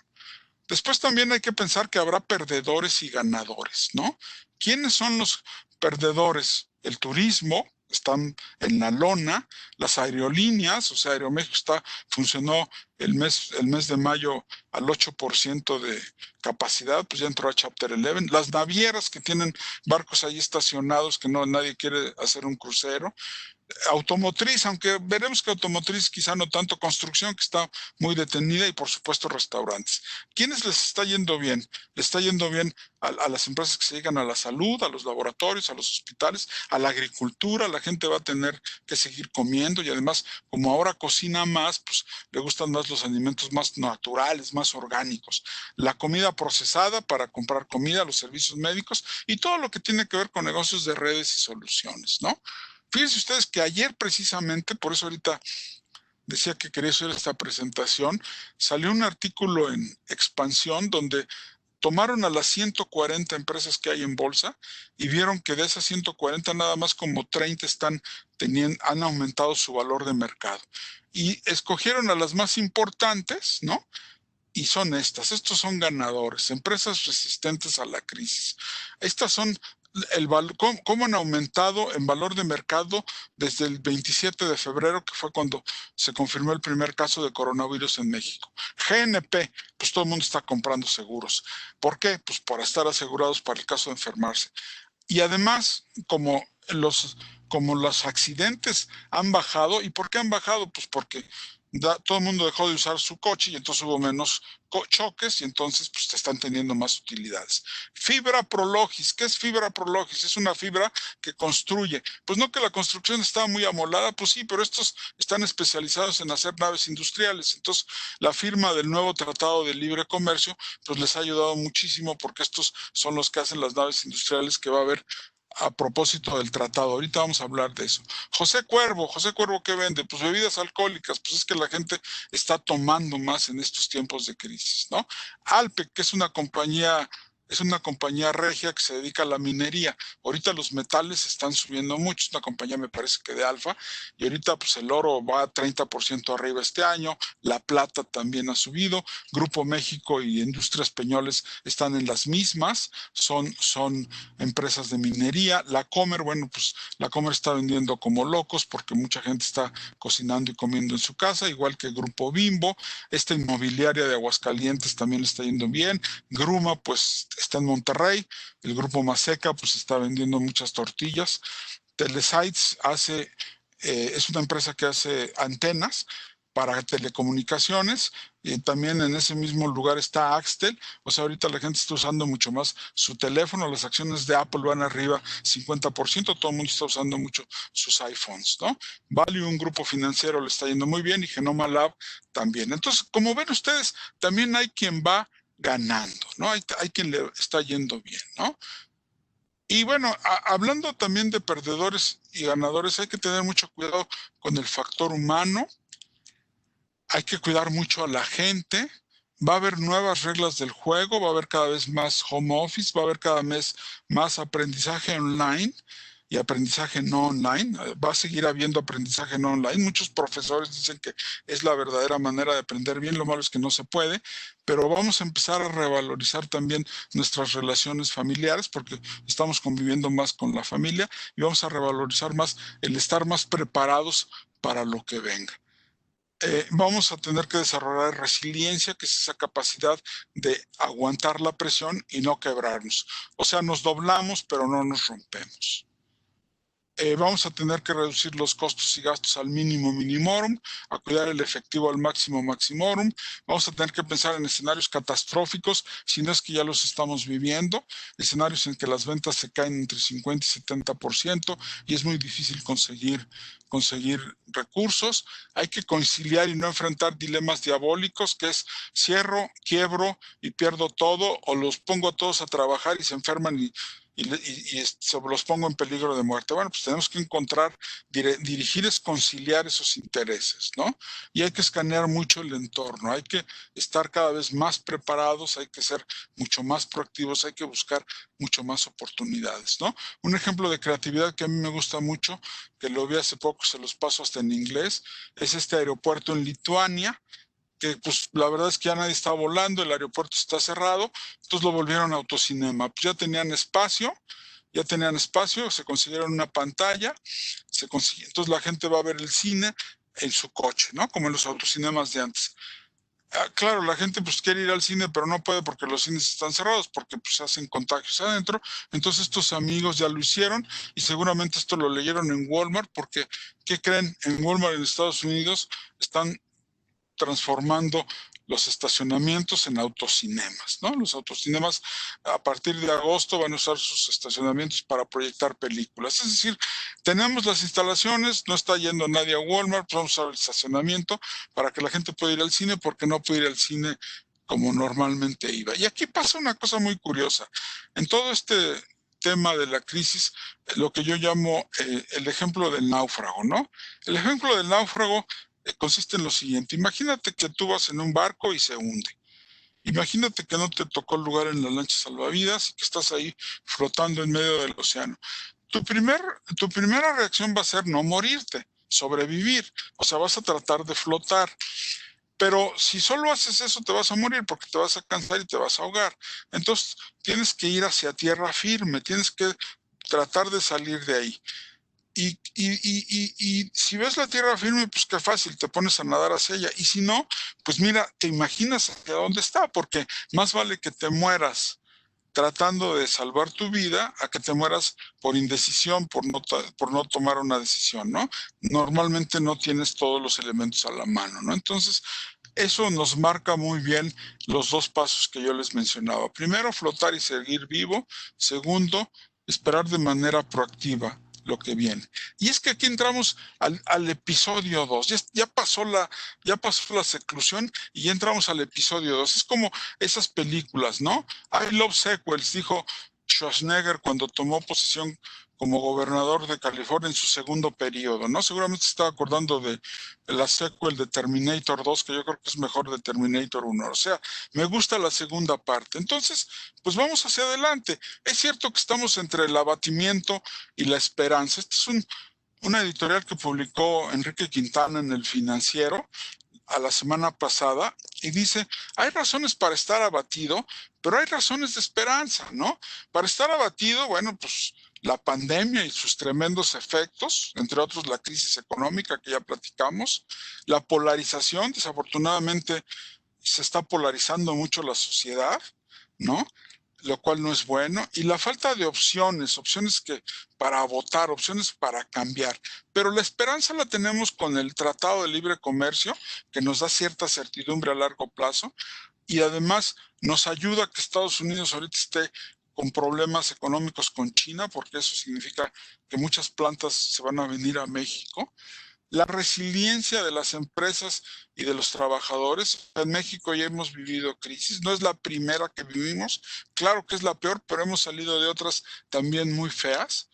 [SPEAKER 2] Después también hay que pensar que habrá perdedores y ganadores, ¿no? ¿Quiénes son los perdedores? El turismo, están en la lona, las aerolíneas, o sea, Aeroméxico funcionó el mes de mayo al 8% de capacidad, pues ya entró a Chapter 11. Las navieras que tienen barcos ahí estacionados, que no nadie quiere hacer un crucero. Automotriz, aunque veremos que automotriz quizá no tanto, construcción que está muy detenida y por supuesto restaurantes. ¿Quiénes les está yendo bien? Les está yendo bien a las empresas que se dedican a la salud, a los laboratorios, a los hospitales, a la agricultura. La gente va a tener que seguir comiendo y además, como ahora cocina más, pues le gustan más los alimentos más naturales, más orgánicos. La comida procesada para comprar comida, los servicios médicos y todo lo que tiene que ver con negocios de redes y soluciones, ¿no? Fíjense ustedes que ayer precisamente, por eso ahorita decía que quería hacer esta presentación, salió un artículo en Expansión donde tomaron a las 140 empresas que hay en bolsa y vieron que de esas 140 nada más como 30 han aumentado su valor de mercado. Y escogieron a las más importantes, ¿no? Y son estos son ganadores, empresas resistentes a la crisis. Estas son cómo han aumentado en valor de mercado desde el 27 de febrero, que fue cuando se confirmó el primer caso de coronavirus en México. GNP, pues todo el mundo está comprando seguros. ¿Por qué? Pues para estar asegurados para el caso de enfermarse. Y además, como los accidentes han bajado, ¿y por qué han bajado? Pues porque todo el mundo dejó de usar su coche y entonces hubo menos choques y entonces pues están teniendo más utilidades. Fibra Prologis, ¿qué es Fibra Prologis? Es una fibra que construye. Pues no que la construcción estaba muy amolada, pues sí, pero estos están especializados en hacer naves industriales. Entonces la firma del nuevo Tratado de Libre Comercio pues les ha ayudado muchísimo porque estos son los que hacen las naves industriales que va a haber a propósito del tratado. Ahorita vamos a hablar de eso. José Cuervo, ¿qué vende? Pues bebidas alcohólicas, pues es que la gente está tomando más en estos tiempos de crisis, ¿no? Alpec, que es una compañía regia que se dedica a la minería. Ahorita los metales están subiendo mucho, es una compañía me parece que de Alfa, y ahorita pues el oro va a 30% arriba este año, la plata también ha subido, Grupo México y Industrias Peñoles están en las mismas, son empresas de minería. La Comer, bueno, pues la Comer está vendiendo como locos porque mucha gente está cocinando y comiendo en su casa, igual que Grupo Bimbo. Esta inmobiliaria de Aguascalientes también está yendo bien. Gruma, pues está en Monterrey. El Grupo Maseca, pues está vendiendo muchas tortillas. Telesites es una empresa que hace antenas para telecomunicaciones, y también en ese mismo lugar está Axtel. O sea, ahorita la gente está usando mucho más su teléfono, las acciones de Apple van arriba 50%, todo el mundo está usando mucho sus iPhones, ¿no? Value, un grupo financiero, le está yendo muy bien, y Genoma Lab también. Entonces, como ven ustedes, también hay quien va ganando, ¿no? Hay quien le está yendo bien, ¿no? Y bueno, hablando también de perdedores y ganadores, hay que tener mucho cuidado con el factor humano. Hay que cuidar mucho a la gente. Va a haber nuevas reglas del juego, va a haber cada vez más home office, va a haber cada vez más aprendizaje online y aprendizaje no online. Va a seguir habiendo aprendizaje no online. Muchos profesores dicen que es la verdadera manera de aprender bien, lo malo es que no se puede, pero vamos a empezar a revalorizar también nuestras relaciones familiares porque estamos conviviendo más con la familia y vamos a revalorizar más el estar más preparados para lo que venga. Vamos a tener que desarrollar resiliencia, que es esa capacidad de aguantar la presión y no quebrarnos. O sea, nos doblamos, pero no nos rompemos. Vamos a tener que reducir los costos y gastos al mínimo minimorum, a cuidar el efectivo al máximo maximorum. Vamos a tener que pensar en escenarios catastróficos, si no es que ya los estamos viviendo, escenarios en que las ventas se caen entre 50 y 70% y es muy difícil conseguir recursos. Hay que conciliar y no enfrentar dilemas diabólicos, que es cierro, quiebro y pierdo todo, o los pongo a todos a trabajar y se enferman y los pongo en peligro de muerte. Bueno, pues tenemos que dirigir es conciliar esos intereses, ¿no? Y hay que escanear mucho el entorno, hay que estar cada vez más preparados, hay que ser mucho más proactivos, hay que buscar mucho más oportunidades, ¿no? Un ejemplo de creatividad que a mí me gusta mucho, que lo vi hace poco, se los paso hasta en inglés, es este aeropuerto en Lituania, que pues la verdad es que ya nadie está volando, el aeropuerto está cerrado, entonces lo volvieron a autocinema. Pues ya tenían espacio, se consiguieron una pantalla, entonces la gente va a ver el cine en su coche, ¿no? Como en los autocinemas de antes. Claro, la gente pues quiere ir al cine, pero no puede porque los cines están cerrados, porque pues se hacen contagios adentro. Entonces estos amigos ya lo hicieron y seguramente esto lo leyeron en Walmart, porque ¿qué creen? En Walmart en Estados Unidos están transformando los estacionamientos en autocinemas, ¿no? Los autocinemas a partir de agosto van a usar sus estacionamientos para proyectar películas. Es decir, tenemos las instalaciones, no está yendo nadie a Walmart, pues vamos a usar el estacionamiento para que la gente pueda ir al cine porque no puede ir al cine como normalmente iba. Y aquí pasa una cosa muy curiosa. En todo este tema de la crisis, lo que yo llamo el ejemplo del náufrago, ¿no? El ejemplo del náufrago consiste en lo siguiente. Imagínate que tú vas en un barco y se hunde. Imagínate que no te tocó lugar en la lancha salvavidas y que estás ahí flotando en medio del océano. Tu primera reacción va a ser no morirte, sobrevivir. O sea, vas a tratar de flotar. Pero si solo haces eso, te vas a morir porque te vas a cansar y te vas a ahogar. Entonces, tienes que ir hacia tierra firme, tienes que tratar de salir de ahí. Y si ves la tierra firme, pues qué fácil, te pones a nadar hacia ella. Y si no, pues mira, te imaginas hacia dónde está, porque más vale que te mueras tratando de salvar tu vida a que te mueras por indecisión, por no tomar una decisión, ¿no? Normalmente no tienes todos los elementos a la mano, ¿no? Entonces, eso nos marca muy bien los dos pasos que yo les mencionaba. Primero, flotar y seguir vivo. Segundo, esperar de manera proactiva lo que viene. Y es que aquí entramos al episodio 2. Ya pasó la seclusión y ya entramos al episodio 2. Es como esas películas, ¿no? I love sequels, dijo Schwarzenegger cuando tomó posesión como gobernador de California en su segundo periodo, ¿no? Seguramente se estaba acordando de la sequel de Terminator 2, que yo creo que es mejor de Terminator 1. O sea, me gusta la segunda parte. Entonces, pues vamos hacia adelante. Es cierto que estamos entre el abatimiento y la esperanza. Este es una editorial que publicó Enrique Quintana en El Financiero a la semana pasada y dice, hay razones para estar abatido, pero hay razones de esperanza, ¿no? Para estar abatido, bueno, pues la pandemia y sus tremendos efectos, entre otros la crisis económica que ya platicamos, la polarización, desafortunadamente se está polarizando mucho la sociedad, ¿no? Lo cual no es bueno, y la falta de opciones que para votar, opciones para cambiar. Pero la esperanza la tenemos con el Tratado de Libre Comercio, que nos da cierta certidumbre a largo plazo, y además nos ayuda a que Estados Unidos ahorita esté con problemas económicos con China, porque eso significa que muchas plantas se van a venir a México. La resiliencia de las empresas y de los trabajadores. En México ya hemos vivido crisis, no es la primera que vivimos, claro que es la peor, pero hemos salido de otras también muy feas.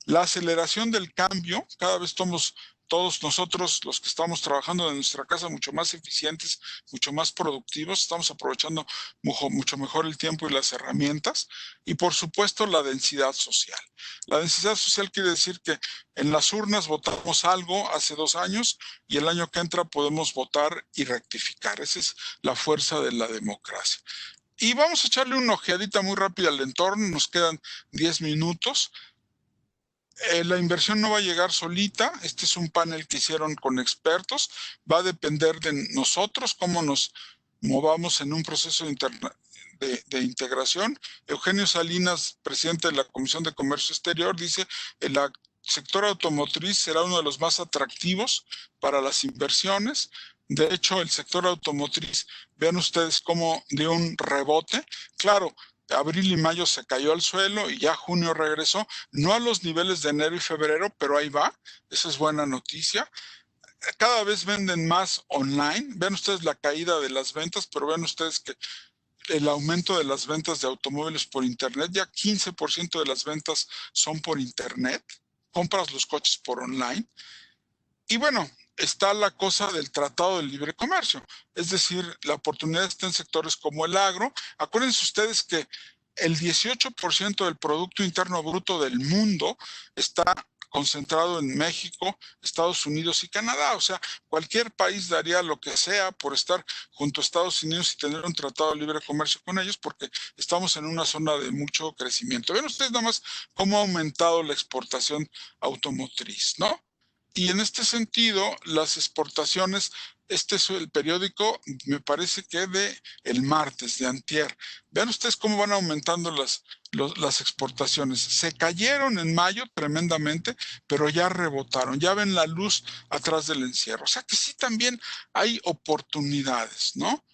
[SPEAKER 2] La aceleración del cambio, cada vez somos todos nosotros los que estamos trabajando en nuestra casa mucho más eficientes, mucho más productivos, estamos aprovechando mucho mejor el tiempo y las herramientas, y por supuesto la densidad social. La densidad social quiere decir que en las urnas votamos algo hace 2 años y el año que entra podemos votar y rectificar. Esa es la fuerza de la democracia. Y vamos a echarle una ojeadita muy rápida al entorno, nos quedan 10 minutos. La inversión no va a llegar solita, este es un panel que hicieron con expertos, va a depender de nosotros cómo nos movamos en un proceso de integración. Eugenio Salinas, presidente de la Comisión de Comercio Exterior, dice que el sector automotriz será uno de los más atractivos para las inversiones. De hecho, el sector automotriz, vean ustedes cómo dio un rebote. Claro, abril y mayo se cayó al suelo y ya junio regresó, no a los niveles de enero y febrero, pero ahí va, esa es buena noticia. Cada vez venden más online, vean ustedes la caída de las ventas, pero vean ustedes que el aumento de las ventas de automóviles por internet, ya 15% de las ventas son por internet, compras los coches por online. Y bueno, está la cosa del Tratado de Libre Comercio, es decir, la oportunidad está en sectores como el agro. Acuérdense ustedes que el 18% del Producto Interno Bruto del mundo está concentrado en México, Estados Unidos y Canadá. O sea, cualquier país daría lo que sea por estar junto a Estados Unidos y tener un tratado de libre comercio con ellos, porque estamos en una zona de mucho crecimiento. Ven ustedes nada más cómo ha aumentado la exportación automotriz, ¿no? Y en este sentido, las exportaciones, este es el periódico, me parece que de el martes, de antier. Vean ustedes cómo van aumentando las exportaciones. Se cayeron en mayo tremendamente, pero ya rebotaron, ya ven la luz atrás del encierro. O sea que sí también hay oportunidades, ¿no?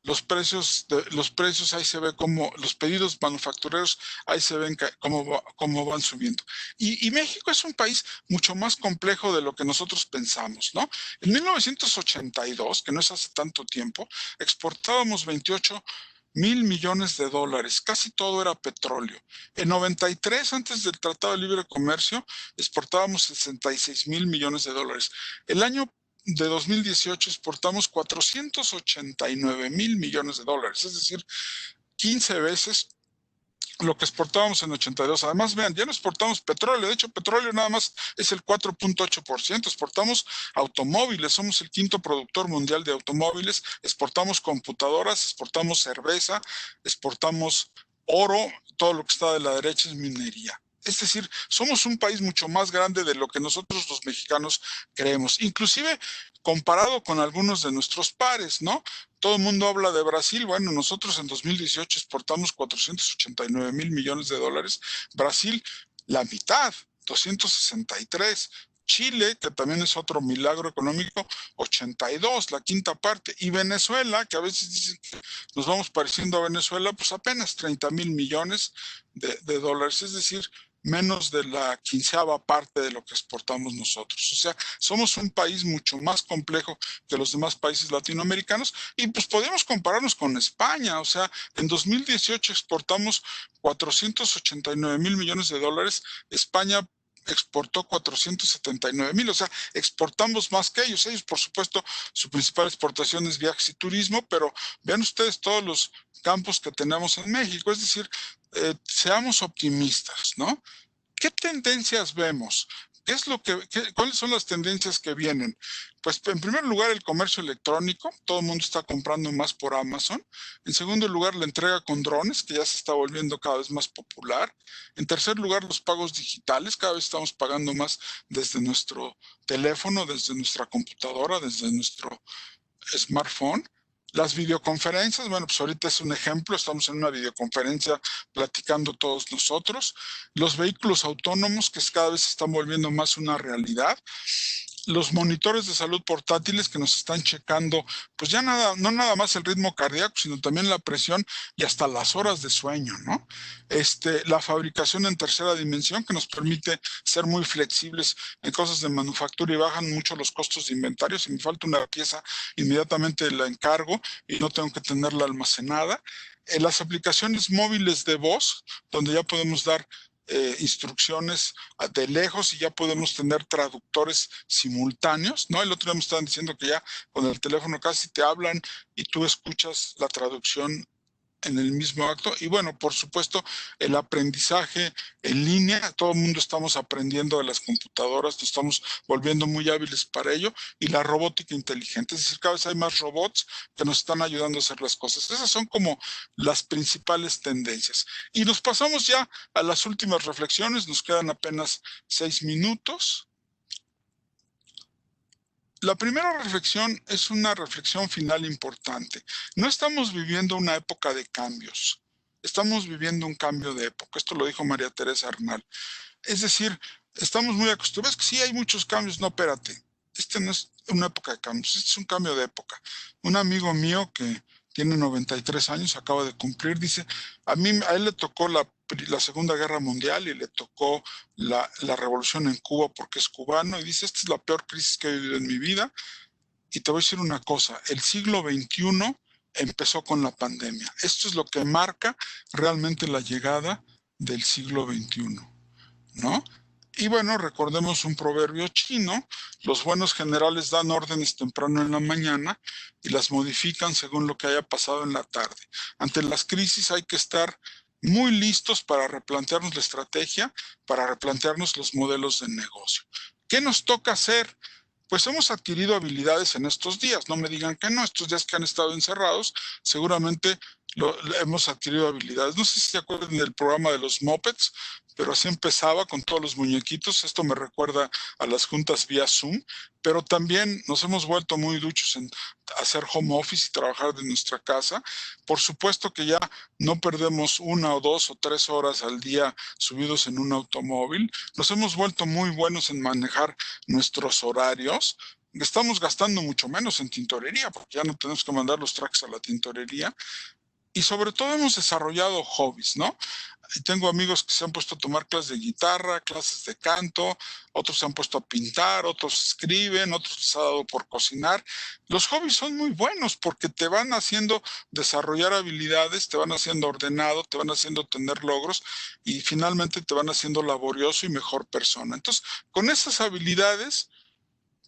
[SPEAKER 2] Los precios ahí se ve como los pedidos manufactureros, ahí se ven cómo van subiendo. Y México es un país mucho más complejo de lo que nosotros pensamos, ¿no? En 1982, que no es hace tanto tiempo, exportábamos 28,000 millones de dólares, casi todo era petróleo. En 93, antes del Tratado de Libre Comercio, exportábamos 66,000 millones de dólares. El año de 2018 exportamos 489,000 millones de dólares, es decir, 15 veces lo que exportábamos en 82. Además, vean, ya no exportamos petróleo. De hecho, petróleo nada más es el 4.8%. Exportamos automóviles. Somos el quinto productor mundial de automóviles. Exportamos computadoras, exportamos cerveza, exportamos oro. Todo lo que está de la derecha es minería. Es decir, somos un país mucho más grande de lo que nosotros los mexicanos creemos. Inclusive comparado con algunos de nuestros pares, ¿no? Todo el mundo habla de Brasil. Bueno, nosotros en 2018 exportamos 489,000 millones de dólares. Brasil, la mitad, 263. Chile, que también es otro milagro económico, 82, la quinta parte. Y Venezuela, que a veces dicen que nos vamos pareciendo a Venezuela, pues apenas 30,000 millones de dólares. Es decir, menos de la quinceava parte de lo que exportamos nosotros. O sea, somos un país mucho más complejo que los demás países latinoamericanos y pues podemos compararnos con España. O sea, en 2018 exportamos 489,000 millones de dólares. España exportó 479,000, o sea, exportamos más que ellos. Ellos, por supuesto, su principal exportación es viajes y turismo, pero vean ustedes todos los campos que tenemos en México. Es decir, seamos optimistas, ¿no? ¿Qué tendencias vemos? ¿Cuáles son las tendencias que vienen? Pues en primer lugar el comercio electrónico, todo el mundo está comprando más por Amazon. En segundo lugar la entrega con drones, que ya se está volviendo cada vez más popular. En tercer lugar los pagos digitales, cada vez estamos pagando más desde nuestro teléfono, desde nuestra computadora, desde nuestro smartphone. Las videoconferencias, bueno, pues ahorita es un ejemplo, estamos en una videoconferencia platicando todos nosotros. Los vehículos autónomos, que cada vez se están volviendo más una realidad. Los monitores de salud portátiles que nos están checando, pues ya no nada más el ritmo cardíaco, sino también la presión y hasta las horas de sueño, ¿no? La fabricación en tercera dimensión que nos permite ser muy flexibles en cosas de manufactura y bajan mucho los costos de inventario. Si me falta una pieza, inmediatamente la encargo y no tengo que tenerla almacenada. Las aplicaciones móviles de voz, donde ya podemos dar instrucciones de lejos y ya podemos tener traductores simultáneos, ¿no? El otro día me estaban diciendo que ya con el teléfono casi te hablan y tú escuchas la traducción en el mismo acto. Y bueno, por supuesto, el aprendizaje en línea, todo el mundo estamos aprendiendo de las computadoras, nos estamos volviendo muy hábiles para ello, y la robótica inteligente, es decir, cada vez hay más robots que nos están ayudando a hacer las cosas. Esas son como las principales tendencias. Y nos pasamos ya a las últimas reflexiones, nos quedan apenas 6 minutos. La primera reflexión es una reflexión final importante. No estamos viviendo una época de cambios, estamos viviendo un cambio de época. Esto lo dijo María Teresa Arnal. Es decir, estamos muy acostumbrados que sí hay muchos cambios. No, espérate, este no es una época de cambios, este es un cambio de época. Un amigo mío que tiene 93 años, acaba de cumplir, dice, a él le tocó la Segunda Guerra Mundial y le tocó la revolución en Cuba porque es cubano, y dice, esta es la peor crisis que he vivido en mi vida. Y te voy a decir una cosa, el siglo XXI empezó con la pandemia. Esto es lo que marca realmente la llegada del siglo XXI, ¿no? Y bueno, recordemos un proverbio chino: los buenos generales dan órdenes temprano en la mañana y las modifican según lo que haya pasado en la tarde. Ante las crisis hay que estar muy listos para replantearnos la estrategia, para replantearnos los modelos de negocio. ¿Qué nos toca hacer? Pues hemos adquirido habilidades en estos días, no me digan que no, estos días que han estado encerrados, seguramente hemos adquirido habilidades. No sé si se acuerdan del programa de los Muppets, pero así empezaba con todos los muñequitos. Esto me recuerda a las juntas vía Zoom, pero también nos hemos vuelto muy duchos en hacer home office y trabajar de nuestra casa. Por supuesto que ya no perdemos 1 o 2 o 3 horas al día subidos en un automóvil. Nos hemos vuelto muy buenos en manejar nuestros horarios. Estamos gastando mucho menos en tintorería, porque ya no tenemos que mandar los tracks a la tintorería. Y sobre todo hemos desarrollado hobbies, ¿no? Y tengo amigos que se han puesto a tomar clases de guitarra, clases de canto, otros se han puesto a pintar, otros escriben, otros les ha dado por cocinar. Los hobbies son muy buenos porque te van haciendo desarrollar habilidades, te van haciendo ordenado, te van haciendo tener logros y finalmente te van haciendo laborioso y mejor persona. Entonces, con esas habilidades,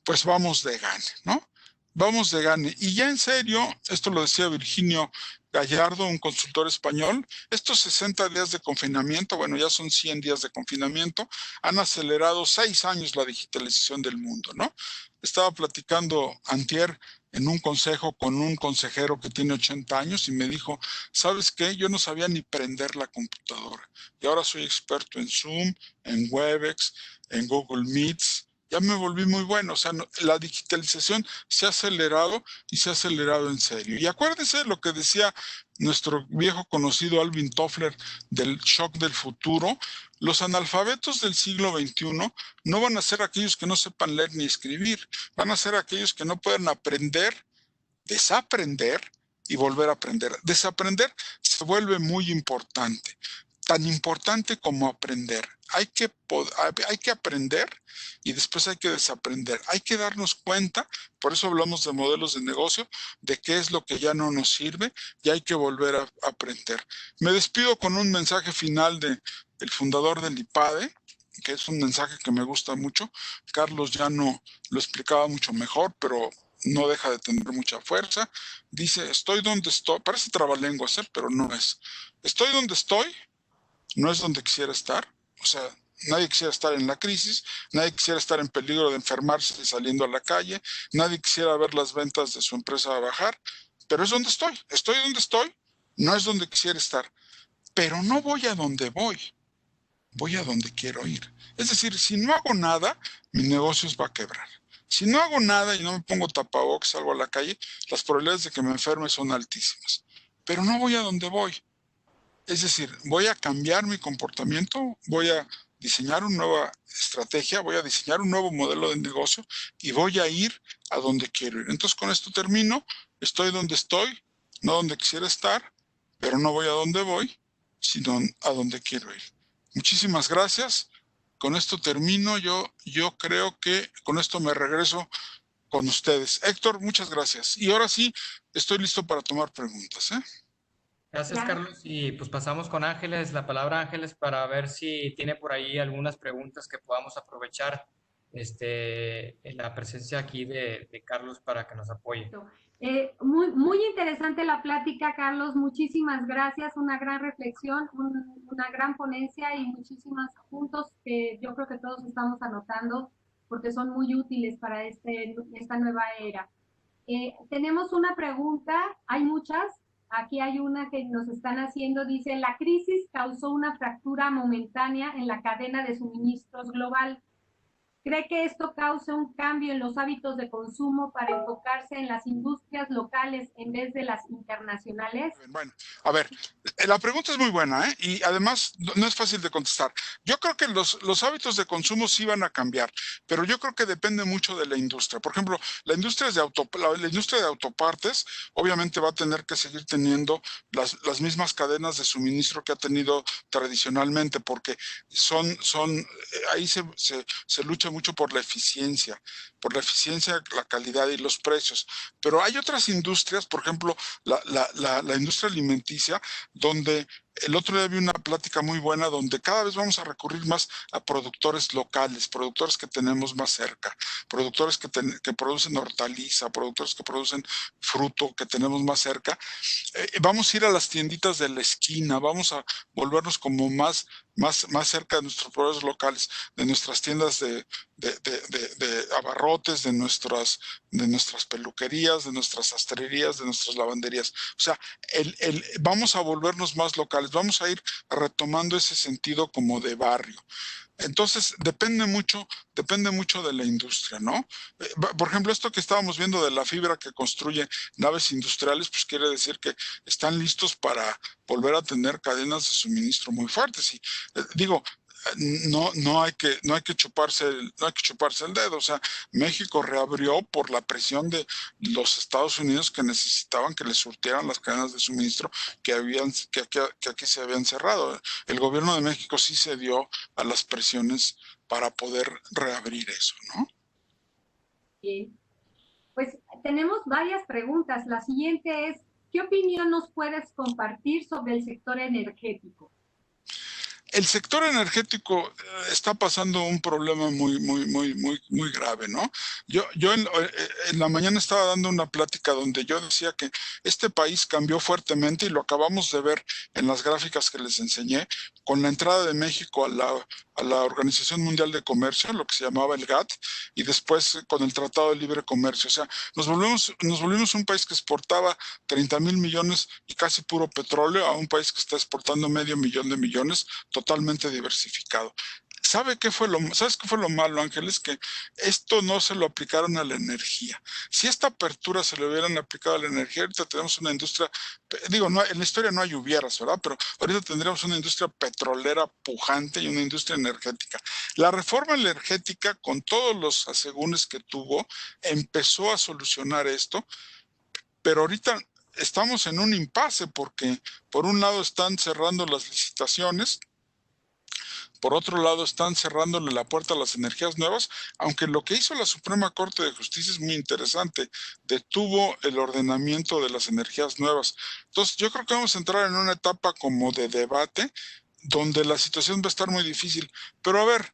[SPEAKER 2] pues vamos de gane, ¿no? Vamos de gane. Y ya en serio, esto lo decía Virginio Gallardo, un consultor español, estos 60 días de confinamiento, bueno, ya son 100 días de confinamiento, han acelerado 6 años la digitalización del mundo, ¿no? Estaba platicando antier en un consejo con un consejero que tiene 80 años y me dijo, ¿sabes qué? Yo no sabía ni prender la computadora y ahora soy experto en Zoom, en Webex, en Google Meets. Ya me volví muy bueno, o sea, la digitalización se ha acelerado y se ha acelerado en serio. Y acuérdense lo que decía nuestro viejo conocido Alvin Toffler del shock del futuro, los analfabetos del siglo XXI no van a ser aquellos que no sepan leer ni escribir, van a ser aquellos que no pueden aprender, desaprender y volver a aprender. Desaprender se vuelve muy importante, tan importante como aprender. Hay que aprender y después hay que desaprender. Hay que darnos cuenta, por eso hablamos de modelos de negocio, de qué es lo que ya no nos sirve y hay que volver a aprender. Me despido con un mensaje final del fundador del IPADE, que es un mensaje que me gusta mucho. Carlos ya no lo explicaba mucho mejor, pero no deja de tener mucha fuerza. Dice, estoy donde estoy, parece trabalenguas, pero no es. Estoy donde estoy, no es donde quisiera estar. O sea, nadie quisiera estar en la crisis, nadie quisiera estar en peligro de enfermarse saliendo a la calle, nadie quisiera ver las ventas de su empresa bajar, pero es donde estoy. Estoy donde estoy, no es donde quisiera estar. Pero no voy a donde voy a donde quiero ir. Es decir, si no hago nada, mi negocio va a quebrar. Si no hago nada y no me pongo tapabocas, salgo a la calle, las probabilidades de que me enferme son altísimas. Pero no voy a donde voy. Es decir, voy a cambiar mi comportamiento, voy a diseñar una nueva estrategia, voy a diseñar un nuevo modelo de negocio y voy a ir a donde quiero ir. Entonces, con esto termino. Estoy donde estoy, no donde quisiera estar, pero no voy a donde voy, sino a donde quiero ir. Muchísimas gracias. Con esto termino. Yo creo que con esto me regreso con ustedes. Héctor, muchas gracias. Y ahora sí, estoy listo para tomar preguntas, ¿eh?
[SPEAKER 1] Gracias, Carlos. Y pues pasamos con Ángeles, la palabra Ángeles, para ver si tiene por ahí algunas preguntas que podamos aprovechar en la presencia aquí de Carlos para que nos apoye.
[SPEAKER 3] Muy interesante la plática, Carlos. Muchísimas gracias. Una gran reflexión, una gran ponencia y muchísimos puntos que yo creo que todos estamos anotando porque son muy útiles para esta nueva era. Tenemos una pregunta, hay muchas. Aquí hay una que nos están haciendo, dice, la crisis causó una fractura momentánea en la cadena de suministros global. ¿Cree que esto cause un cambio en los hábitos de consumo para enfocarse en las industrias locales en vez de las internacionales?
[SPEAKER 2] Bueno, a ver, la pregunta es muy buena, ¿eh? Y además no es fácil de contestar. Yo creo que los hábitos de consumo sí van a cambiar, pero yo creo que depende mucho de la industria. Por ejemplo, la industria de autopartes obviamente va a tener que seguir teniendo las mismas cadenas de suministro que ha tenido tradicionalmente, porque ahí se lucha mucho por la eficiencia, la calidad y los precios. Pero hay otras industrias, por ejemplo, la industria alimenticia, donde El otro día vi una plática muy buena donde cada vez vamos a recurrir más a productores locales, productores que tenemos más cerca, productores que producen hortaliza, productores que producen fruto que tenemos más cerca. Vamos a ir a las tienditas de la esquina, vamos a volvernos como más cerca de nuestros proveedores locales, de nuestras tiendas de abarrotes, de nuestras peluquerías, de nuestras sastrerías, de nuestras lavanderías. O sea, vamos a volvernos más locales, vamos a ir retomando ese sentido como de barrio. Entonces, depende mucho de la industria, ¿no? Por ejemplo, esto que estábamos viendo de la fibra que construye naves industriales, pues quiere decir que están listos para volver a tener cadenas de suministro muy fuertes. Y digo, no hay que chuparse el dedo. O sea, México reabrió por la presión de los Estados Unidos que necesitaban que les surtieran las cadenas de suministro que aquí se habían cerrado. El gobierno de México sí se dio a las presiones para poder reabrir eso, ¿no?
[SPEAKER 3] Bien. Pues tenemos varias preguntas. La siguiente es, ¿qué opinión nos puedes compartir sobre el sector energético?
[SPEAKER 2] El sector energético está pasando un problema muy grave, ¿no? Yo en la mañana estaba dando una plática donde yo decía que este país cambió fuertemente y lo acabamos de ver en las gráficas que les enseñé con la entrada de México a la Organización Mundial de Comercio, lo que se llamaba el GATT, y después con el Tratado de Libre Comercio. O sea, nos volvimos un país que exportaba 30,000 millones y casi puro petróleo a un país que está exportando 500,000 de millones, totalmente diversificado. ¿Sabes qué fue lo malo, Ángel? Es que esto no se lo aplicaron a la energía. Si esta apertura se le hubieran aplicado a la energía, ahorita tenemos una industria, digo, no, en la historia no hay hubieras, ¿verdad? Pero ahorita tendríamos una industria petrolera pujante y una industria energética. La reforma energética, con todos los asegúnes que tuvo, empezó a solucionar esto, pero ahorita estamos en un impasse porque por un lado están cerrando las licitaciones, por otro lado están cerrándole la puerta a las energías nuevas, aunque lo que hizo la Suprema Corte de Justicia es muy interesante, detuvo el ordenamiento de las energías nuevas. Entonces yo creo que vamos a entrar en una etapa como de debate, donde la situación va a estar muy difícil, pero a ver,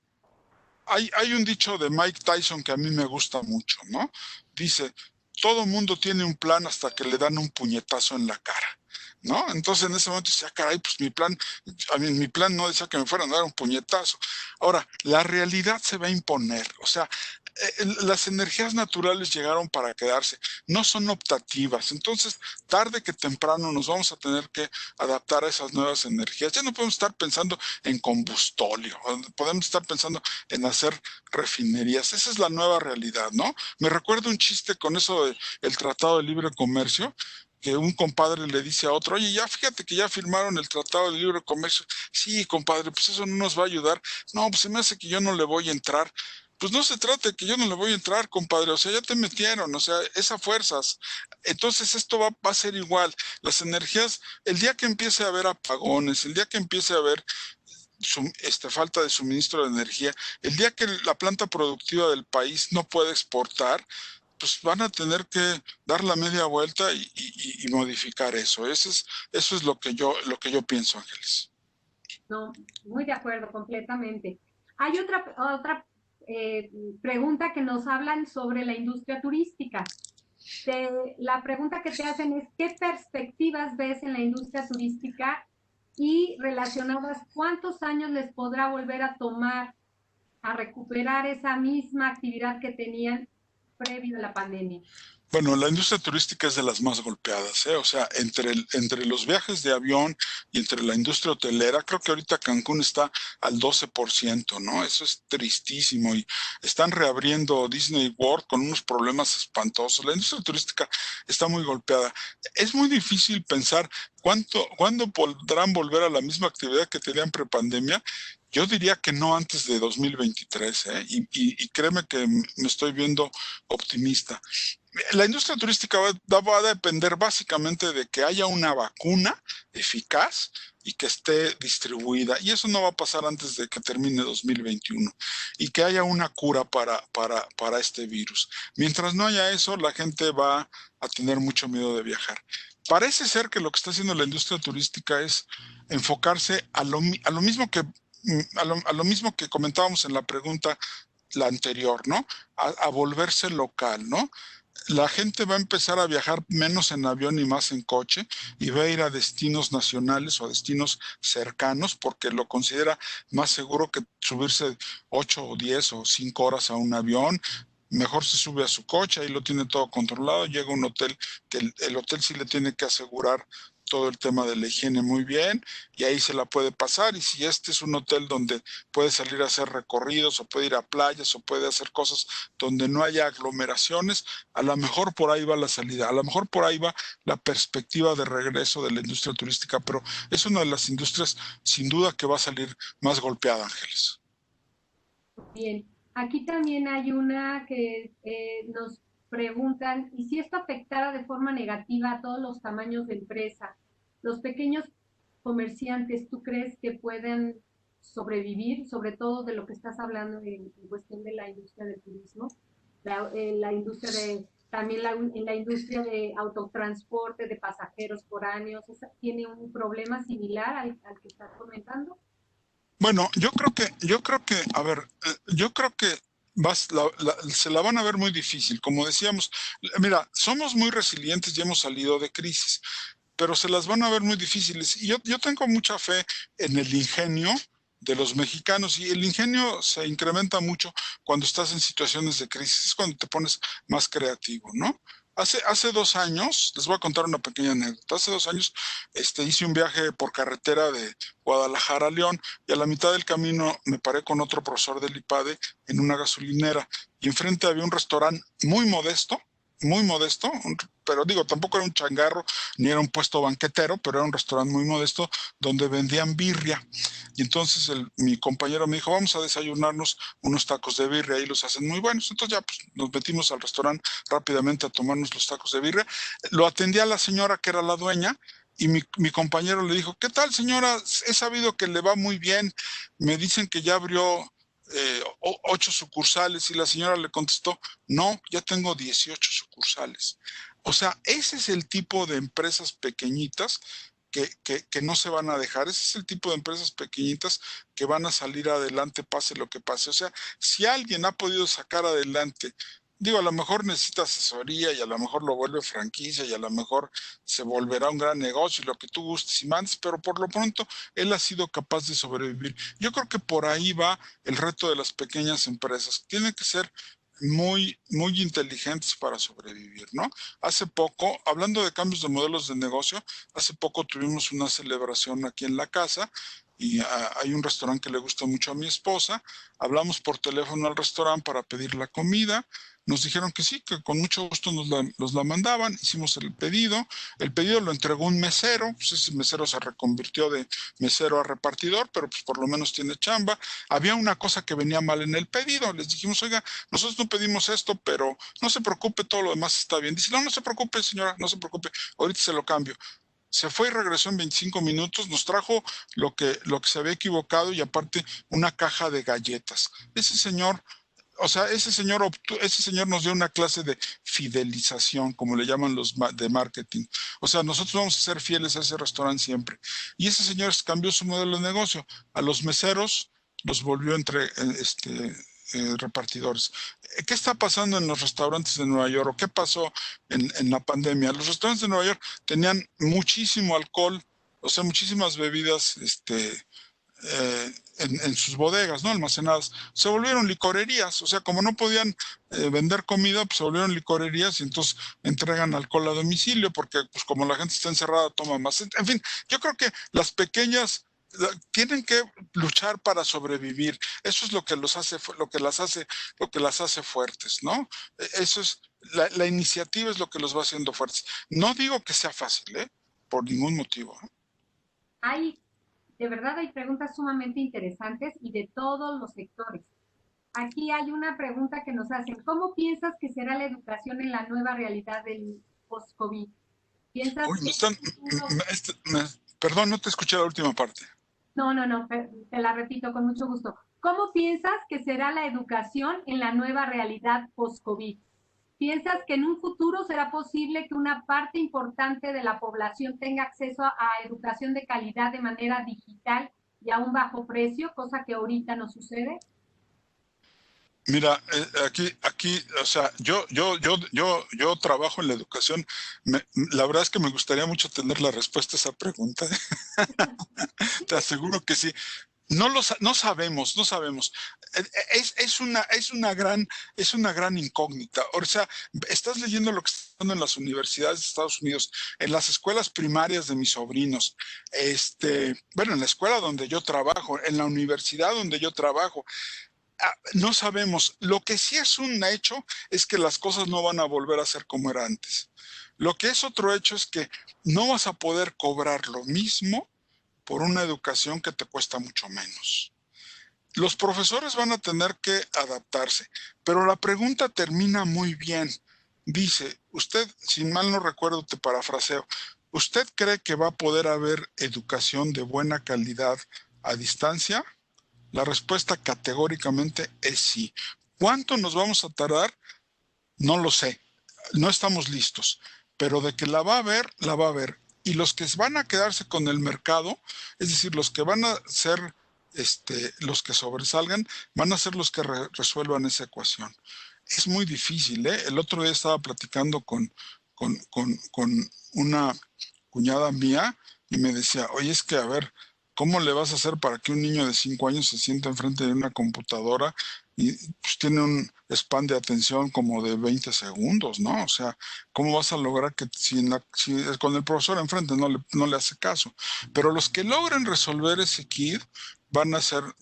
[SPEAKER 2] hay un dicho de Mike Tyson que a mí me gusta mucho, ¿no? Dice, todo mundo tiene un plan hasta que le dan un puñetazo en la cara, ¿no? Entonces en ese momento decía, caray, pues mi plan no decía que me fueran a dar un puñetazo. Ahora, la realidad se va a imponer, o sea, las energías naturales llegaron para quedarse, no son optativas, entonces tarde que temprano nos vamos a tener que adaptar a esas nuevas energías. Ya no podemos estar pensando en combustóleo, podemos estar pensando en hacer refinerías, esa es la nueva realidad, ¿no? Me recuerdo un chiste con eso del Tratado de Libre Comercio, que un compadre le dice a otro, oye, ya fíjate que ya firmaron el Tratado de Libre Comercio. Sí, compadre, pues eso no nos va a ayudar. No, pues se me hace que yo no le voy a entrar. Pues no se trata de que yo no le voy a entrar, compadre, o sea, ya te metieron, o sea, es a fuerzas. Entonces esto va a ser igual. Las energías, el día que empiece a haber apagones, el día que empiece a haber falta de suministro de energía, el día que la planta productiva del país no puede exportar, pues van a tener que dar la media vuelta y modificar eso. Eso es lo que yo pienso, Ángeles.
[SPEAKER 3] No, muy de acuerdo, completamente. Hay otra pregunta que nos hablan sobre la industria turística. La pregunta que te hacen es, ¿qué perspectivas ves en la industria turística? Y relacionadas, ¿cuántos años les podrá volver a tomar a recuperar esa misma actividad que tenían previo a la pandemia?
[SPEAKER 2] Bueno, la industria turística es de las más golpeadas, ¿eh? O sea, entre los viajes de avión y entre la industria hotelera, creo que ahorita Cancún está al 12%, ¿no? Eso es tristísimo y están reabriendo Disney World con unos problemas espantosos. La industria turística está muy golpeada. Es muy difícil pensar cuándo podrán volver a la misma actividad que tenían prepandemia. Yo diría que no antes de 2023, ¿eh? Y créeme que me estoy viendo optimista. La industria turística va a depender básicamente de que haya una vacuna eficaz y que esté distribuida. Y eso no va a pasar antes de que termine 2021. Y que haya una cura para este virus. Mientras no haya eso, la gente va a tener mucho miedo de viajar. Parece ser que lo que está haciendo la industria turística es enfocarse a lo mismo a lo mismo que comentábamos en la pregunta la anterior, ¿no? A volverse local, ¿no? La gente va a empezar a viajar menos en avión y más en coche y va a ir a destinos nacionales o a destinos cercanos porque lo considera más seguro que subirse 8 o 10 o 5 horas a un avión. Mejor se sube a su coche, ahí lo tiene todo controlado, llega a un hotel que el hotel sí le tiene que asegurar todo el tema de la higiene muy bien y ahí se la puede pasar. Y si este es un hotel donde puede salir a hacer recorridos o puede ir a playas o puede hacer cosas donde no haya aglomeraciones, a lo mejor por ahí va la salida, a lo mejor por ahí va la perspectiva de regreso de la industria turística, pero es una de las industrias sin duda que va a salir más golpeada, Ángeles.
[SPEAKER 3] Bien, aquí también hay una que nos preguntan, ¿y si esto afectara de forma negativa a todos los tamaños de empresa? ¿Los pequeños comerciantes, tú crees que pueden sobrevivir, sobre todo de lo que estás hablando en cuestión de la industria del turismo, la industria de, también en la industria de autotransporte de pasajeros foráneos, ¿tiene un problema similar al que estás comentando?
[SPEAKER 2] Bueno, yo creo que, a ver, yo creo que se la van a ver muy difícil. Como decíamos, mira, somos muy resilientes y hemos salido de crisis, pero se las van a ver muy difíciles. Y yo tengo mucha fe en el ingenio de los mexicanos y el ingenio se incrementa mucho cuando estás en situaciones de crisis, es cuando te pones más creativo, ¿no? Hace 2 años, les voy a contar una pequeña anécdota. Hace 2 años hice un viaje por carretera de Guadalajara a León y a la mitad del camino me paré con otro profesor del IPADE en una gasolinera y enfrente había un restaurante muy modesto, pero digo, tampoco era un changarro ni era un puesto banquetero, pero era un restaurante muy modesto donde vendían birria. Y entonces mi compañero me dijo, vamos a desayunarnos unos tacos de birria, ahí los hacen muy buenos. Entonces ya pues, nos metimos al restaurante rápidamente a tomarnos los tacos de birria. Lo atendía la señora que era la dueña y mi compañero le dijo, ¿qué tal señora? He sabido que le va muy bien. Me dicen que ya abrió 8 sucursales y la señora le contestó, no, ya tengo 18 sucursales. O sea, ese es el tipo de empresas pequeñitas que no se van a dejar. Ese es el tipo de empresas pequeñitas que van a salir adelante pase lo que pase. O sea, si alguien ha podido sacar adelante, digo, a lo mejor necesita asesoría y a lo mejor lo vuelve franquicia y a lo mejor se volverá un gran negocio y lo que tú gustes y mandes, pero por lo pronto él ha sido capaz de sobrevivir. Yo creo que por ahí va el reto de las pequeñas empresas. Tienen que ser muy inteligentes para sobrevivir, ¿no? Hace poco, hablando de cambios de modelos de negocio, hace poco tuvimos una celebración aquí en la casa y hay un restaurante que le gusta mucho a mi esposa. Hablamos por teléfono al restaurante para pedir la comida. Nos dijeron que sí, que con mucho gusto nos la mandaban. Hicimos el pedido. El pedido lo entregó un mesero. Pues ese mesero se reconvirtió de mesero a repartidor, pero pues por lo menos tiene chamba. Había una cosa que venía mal en el pedido. Les dijimos, oiga, nosotros no pedimos esto, pero no se preocupe, todo lo demás está bien. Dice, no, no se preocupe, señora, no se preocupe, ahorita se lo cambio. Se fue y regresó en 25 minutos, nos trajo lo que se había equivocado y aparte una caja de galletas. Ese señor, o sea, ese señor nos dio una clase de fidelización, como le llaman los de marketing. O sea, nosotros vamos a ser fieles a ese restaurante siempre. Y ese señor cambió su modelo de negocio. A los meseros los volvió entre repartidores. ¿Qué está pasando en los restaurantes de Nueva York o qué pasó en la pandemia? Los restaurantes de Nueva York tenían muchísimo alcohol, o sea, muchísimas bebidas en sus bodegas, ¿no? Almacenadas. Se volvieron licorerías, o sea, como no podían vender comida, pues se volvieron licorerías y entonces entregan alcohol a domicilio porque pues como la gente está encerrada, toma más. En fin, yo creo que las pequeñas tienen que luchar para sobrevivir. Eso es lo que los hace, lo que las hace fuertes, ¿no? Eso es, la iniciativa es lo que los va haciendo fuertes. No digo que sea fácil, ¿eh? Por ningún motivo.
[SPEAKER 3] Hay, de verdad hay preguntas sumamente interesantes y de todos los sectores. aquí hay una pregunta que nos hacen. ¿Cómo piensas que será la educación en la nueva realidad del post-COVID? ¿Piensas
[SPEAKER 2] Uy,
[SPEAKER 3] que
[SPEAKER 2] perdón, no te escuché la última parte.
[SPEAKER 3] No, te la repito con mucho gusto. ¿Cómo piensas que será la educación en la nueva realidad post-COVID? ¿Piensas que en un futuro será posible que una parte importante de la población tenga acceso a educación de calidad de manera digital y a un bajo precio, cosa que ahorita no sucede?
[SPEAKER 2] Mira, aquí, o sea, yo trabajo en la educación. La verdad es que me gustaría mucho tener la respuesta a esa pregunta. Te aseguro que sí. No sabemos, no sabemos. Es una gran incógnita. O sea, estás leyendo lo que está pasando en las universidades de Estados Unidos, en las escuelas primarias de mis sobrinos, bueno, en la escuela donde yo trabajo, en la universidad donde yo trabajo. No sabemos. Lo que sí es un hecho es que las cosas no van a volver a ser como era antes. Lo que es otro hecho es que no vas a poder cobrar lo mismo por una educación que te cuesta mucho menos. Los profesores van a tener que adaptarse, pero la pregunta termina muy bien. Dice, usted, si mal no recuerdo, te parafraseo, ¿usted cree que va a poder haber educación de buena calidad a distancia? La respuesta categóricamente es sí. ¿Cuánto nos vamos a tardar? No lo sé. No estamos listos. Pero de que la va a haber, la va a haber. Y los que van a quedarse con el mercado, es decir, los que van a ser los que sobresalgan, van a ser los que resuelvan esa ecuación. Es muy difícil, ¿eh? El otro día estaba platicando con una cuñada mía y me decía, oye, es que a ver, ¿cómo le vas a hacer para que un niño de 5 años se sienta enfrente de una computadora y pues, tiene un span de atención como de 20 segundos, ¿no? O sea, ¿cómo vas a lograr que si con el profesor enfrente no le hace caso? Pero los que logren resolver ese kit van a hacerlo.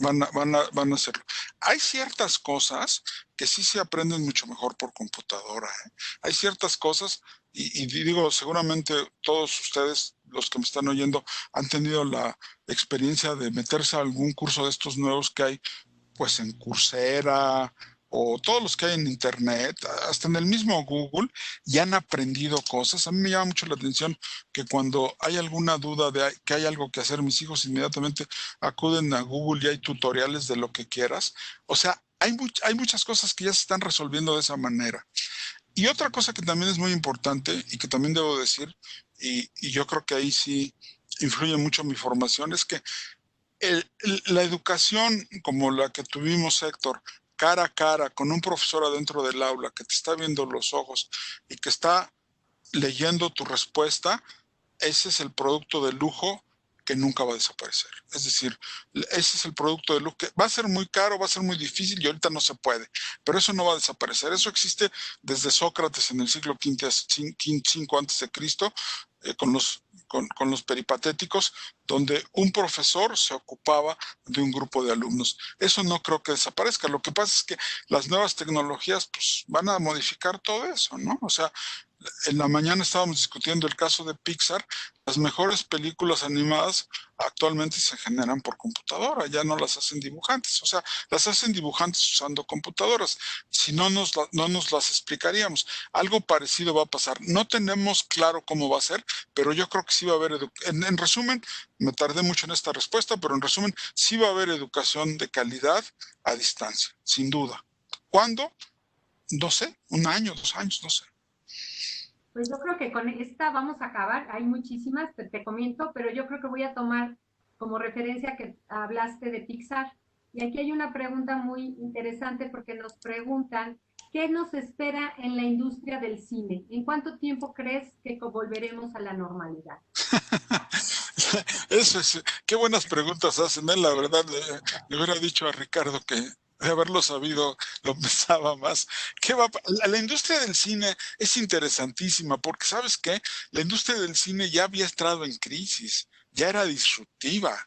[SPEAKER 2] Hay ciertas cosas que sí se aprenden mucho mejor por computadora, ¿eh? Hay ciertas cosas, y digo, seguramente todos ustedes, los que me están oyendo, han tenido la experiencia de meterse a algún curso de estos nuevos que hay, pues en Coursera o todos los que hay en Internet, hasta en el mismo Google, y han aprendido cosas. A mí me llama mucho la atención que cuando hay alguna duda de que hay algo que hacer, mis hijos inmediatamente acuden a Google y hay tutoriales de lo que quieras. O sea, hay muchas cosas que ya se están resolviendo de esa manera. Y otra cosa que también es muy importante y que también debo decir, y yo creo que ahí sí influye mucho mi formación, es que la educación como la que tuvimos, Héctor, cara a cara, con un profesor adentro del aula que te está viendo los ojos y que está leyendo tu respuesta, ese es el producto de lujo que nunca va a desaparecer. Es decir, ese es el producto de lujo que va a ser muy caro, va a ser muy difícil y ahorita no se puede, pero eso no va a desaparecer. Eso existe desde Sócrates en el siglo V antes de Cristo, con los peripatéticos, donde un profesor se ocupaba de un grupo de alumnos. Eso no creo que desaparezca. Lo que pasa es que las nuevas tecnologías pues, van a modificar todo eso, ¿no? O sea, en la mañana estábamos discutiendo el caso de Pixar. Las mejores películas animadas actualmente se generan por computadora, ya no las hacen dibujantes, o sea, las hacen dibujantes usando computadoras. Si no no nos las explicaríamos. Algo parecido va a pasar. No tenemos claro cómo va a ser, pero yo creo que sí va a haber, en resumen, me tardé mucho en esta respuesta, pero en resumen, sí va a haber educación de calidad a distancia, sin duda. ¿Cuándo? No sé, 1 año, 2 años, no sé.
[SPEAKER 3] Pues yo creo que con esta vamos a acabar. Hay muchísimas, te comento, pero yo creo que voy a tomar como referencia que hablaste de Pixar. Y aquí hay una pregunta muy interesante porque nos preguntan, ¿qué nos espera en la industria del cine? ¿En cuánto tiempo crees que volveremos a la normalidad?
[SPEAKER 2] Eso es, qué buenas preguntas hacen, ¿eh? La verdad, le hubiera dicho a Ricardo que de haberlo sabido lo pensaba más. La industria del cine es interesantísima porque, ¿sabes qué? La industria del cine ya había entrado en crisis, ya era disruptiva.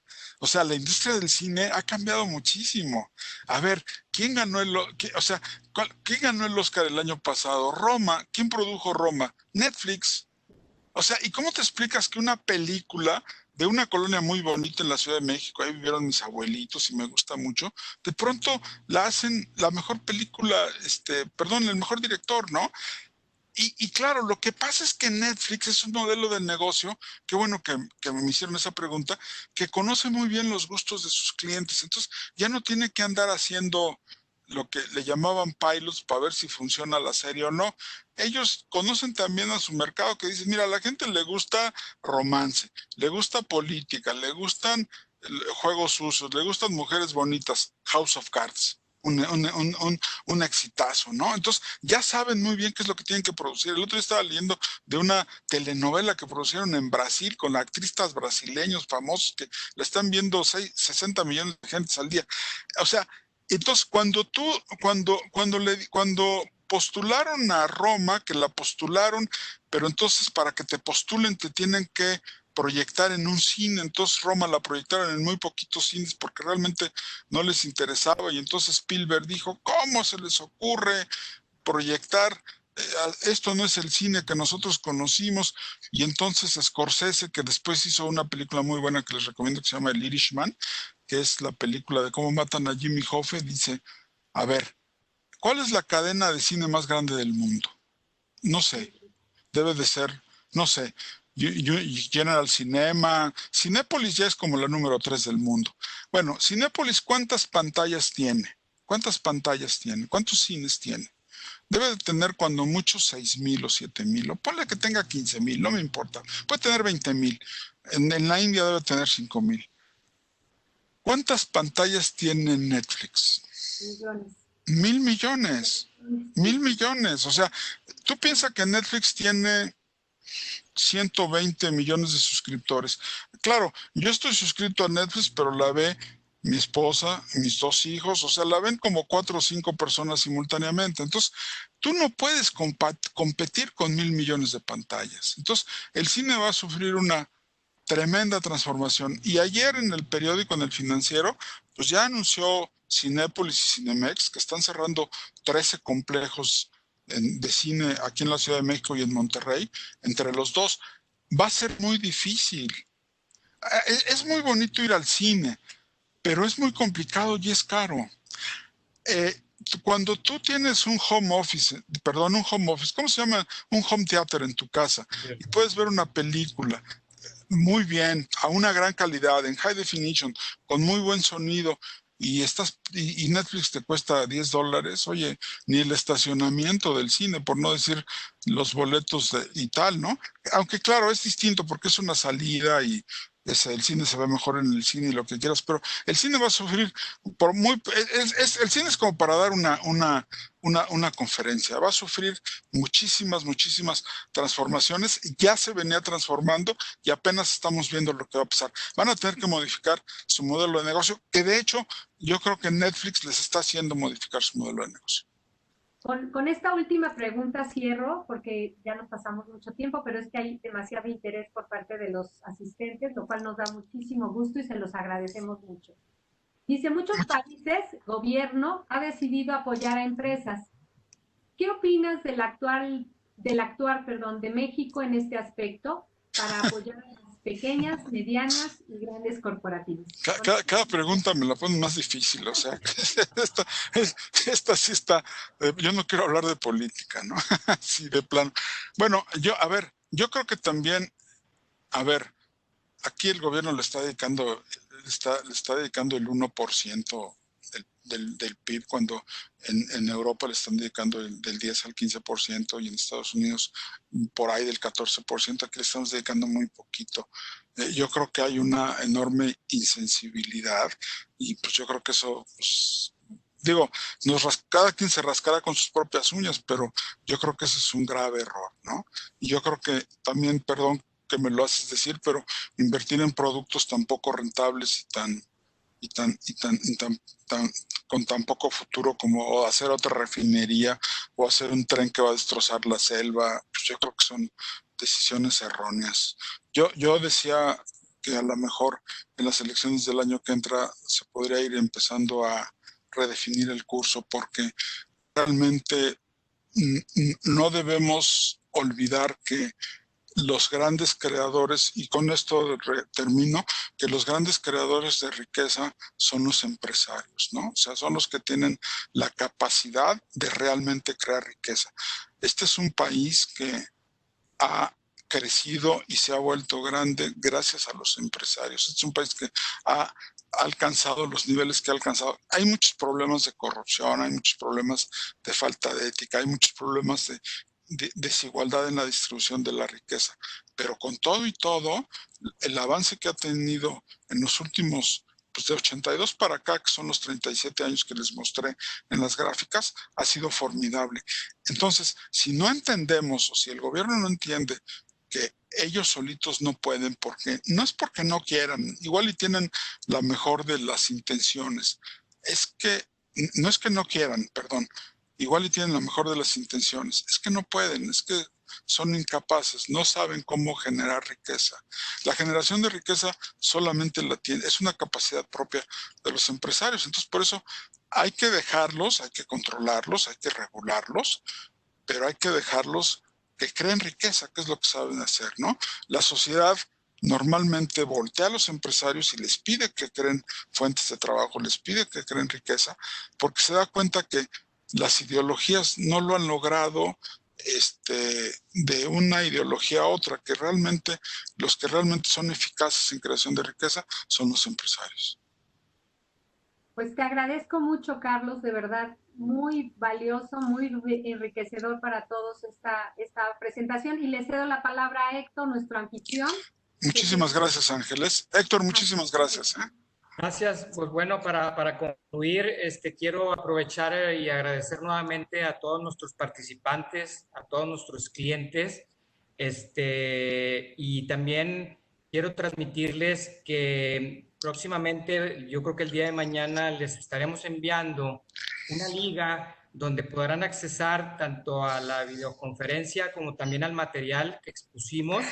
[SPEAKER 2] O sea, la industria del cine ha cambiado muchísimo. A ver, ¿quién ganó ¿quién ganó el Oscar el año pasado? Roma. ¿Quién produjo Roma? Netflix. O sea, ¿y cómo te explicas que una película de una colonia muy bonita en la Ciudad de México, ahí vivieron mis abuelitos y me gusta mucho, de pronto la hacen la mejor película, perdón, el mejor director, ¿no? Y claro, lo que pasa es que Netflix es un modelo de negocio, qué bueno que me hicieron esa pregunta, que conoce muy bien los gustos de sus clientes. Entonces, ya no tiene que andar haciendo lo que le llamaban pilots para ver si funciona la serie o no. Ellos conocen también a su mercado, que dicen, mira, a la gente le gusta romance, le gusta política, le gustan juegos sucios, le gustan mujeres bonitas, House of Cards. Un exitazo, ¿no? Entonces, ya saben muy bien qué es lo que tienen que producir. El otro día estaba leyendo de una telenovela que producieron en Brasil con actristas brasileños famosos que la están viendo 60 millones de gente al día. O sea, entonces, cuando postularon a Roma, que la postularon, pero entonces para que te postulen te tienen que proyectar en un cine, entonces Roma la proyectaron en muy poquitos cines porque realmente no les interesaba y entonces Spielberg dijo, ¿cómo se les ocurre proyectar? Esto no es el cine que nosotros conocimos. Y entonces Scorsese, que después hizo una película muy buena que les recomiendo que se llama El Irishman, que es la película de cómo matan a Jimmy Hoffa, dice, a ver, ¿cuál es la cadena de cine más grande del mundo? No sé, debe de ser, no sé, General Cinema, Cinépolis ya es como la número 3 del mundo. Bueno, Cinépolis, ¿cuántas pantallas tiene? ¿Cuántas pantallas tiene? ¿Cuántos cines tiene? Debe de tener cuando mucho 6,000 o 7,000, o ponle que tenga 15,000, no me importa. Puede tener 20,000. En la India debe tener 5,000. ¿Cuántas pantallas tiene Netflix?
[SPEAKER 3] Millones.
[SPEAKER 2] 1,000,000,000. 1,000,000,000. O sea, tú piensas que Netflix tiene 120 millones de suscriptores. Claro, yo estoy suscrito a Netflix, pero la ve mi esposa, mis 2 hijos, o sea, la ven como 4 o 5 personas simultáneamente. Entonces, tú no puedes competir con 1,000,000,000 de pantallas. Entonces, el cine va a sufrir una tremenda transformación. Y ayer en el periódico, en el Financiero, pues ya anunció Cinépolis y Cinemex que están cerrando 13 complejos de cine aquí en la Ciudad de México y en Monterrey. Entre los dos va a ser muy difícil. Es muy bonito ir al cine, pero es muy complicado y es caro. Cuando tú tienes un home office, ¿cómo se llama? Un home theater en tu casa, y puedes ver una película muy bien, a una gran calidad, en high definition, con muy buen sonido, y Netflix te cuesta $10, oye, ni el estacionamiento del cine, por no decir los boletos y tal, ¿no? Aunque claro, es distinto porque es una salida y el cine se ve mejor en el cine y lo que quieras, pero el cine va a sufrir el cine es como para dar una conferencia, va a sufrir muchísimas transformaciones, ya se venía transformando y apenas estamos viendo lo que va a pasar. Van a tener que modificar su modelo de negocio, que de hecho yo creo que Netflix les está haciendo modificar su modelo de negocio.
[SPEAKER 3] Con esta última pregunta cierro, porque ya nos pasamos mucho tiempo, pero es que hay demasiado interés por parte de los asistentes, lo cual nos da muchísimo gusto y se los agradecemos mucho. Dice, muchos países, gobierno, ha decidido apoyar a empresas. ¿Qué opinas del actuar de México en este aspecto para apoyar a las pequeñas, medianas y grandes corporativas?
[SPEAKER 2] Cada pregunta me la ponen más difícil, o sea, esta sí está, yo no quiero hablar de política, ¿no? Sí, de plano. Bueno, yo creo que también, aquí el gobierno le está dedicando el 1% del PIB, cuando en Europa le están dedicando del 10 al 15% y en Estados Unidos por ahí del 14%, aquí le estamos dedicando muy poquito. Yo creo que hay una enorme insensibilidad y pues yo creo que eso, pues, digo, cada quien se rascará con sus propias uñas, pero yo creo que ese es un grave error, ¿no? Y yo creo que también, perdón que me lo haces decir, pero invertir en productos tan poco rentables con tan poco futuro como hacer otra refinería o hacer un tren que va a destrozar la selva, pues yo creo que son decisiones erróneas. Yo decía que a lo mejor en las elecciones del año que entra se podría ir empezando a redefinir el curso, porque realmente no debemos olvidar que los grandes creadores, y con esto termino, que los grandes creadores de riqueza son los empresarios, ¿no? O sea, son los que tienen la capacidad de realmente crear riqueza. Este es un país que ha crecido y se ha vuelto grande gracias a los empresarios. Es un país que ha alcanzado los niveles que ha alcanzado. Hay muchos problemas de corrupción, hay muchos problemas de falta de ética, hay muchos problemas de desigualdad en la distribución de la riqueza. Pero con todo y todo, el avance que ha tenido en los últimos, pues de 82 para acá, que son los 37 años que les mostré en las gráficas, ha sido formidable. Entonces, si no entendemos, o si el gobierno no entiende que ellos solitos no pueden, porque no es porque no quieran, igual y tienen la mejor de las intenciones, no es que no quieran, perdón, igual y tienen la mejor de las intenciones, es que no pueden, es que son incapaces, no saben cómo generar riqueza. La generación de riqueza solamente la tiene, es una capacidad propia de los empresarios, entonces por eso hay que dejarlos, hay que controlarlos, hay que regularlos, pero hay que dejarlos que creen riqueza, que es lo que saben hacer, ¿no? La sociedad normalmente voltea a los empresarios y les pide que creen fuentes de trabajo, les pide que creen riqueza, porque se da cuenta que las ideologías no lo han logrado de una ideología a otra, que realmente los que realmente son eficaces en creación de riqueza son los empresarios.
[SPEAKER 3] Pues te agradezco mucho, Carlos, de verdad, muy valioso, muy enriquecedor para todos esta presentación. Y le cedo la palabra a Héctor, nuestro anfitrión.
[SPEAKER 2] Muchísimas gracias, Ángeles. Héctor, muchísimas gracias.
[SPEAKER 1] Gracias. Pues bueno, para concluir, quiero aprovechar y agradecer nuevamente a todos nuestros participantes, a todos nuestros clientes, y también quiero transmitirles que próximamente, yo creo que el día de mañana, les estaremos enviando una liga donde podrán accesar tanto a la videoconferencia como también al material que expusimos.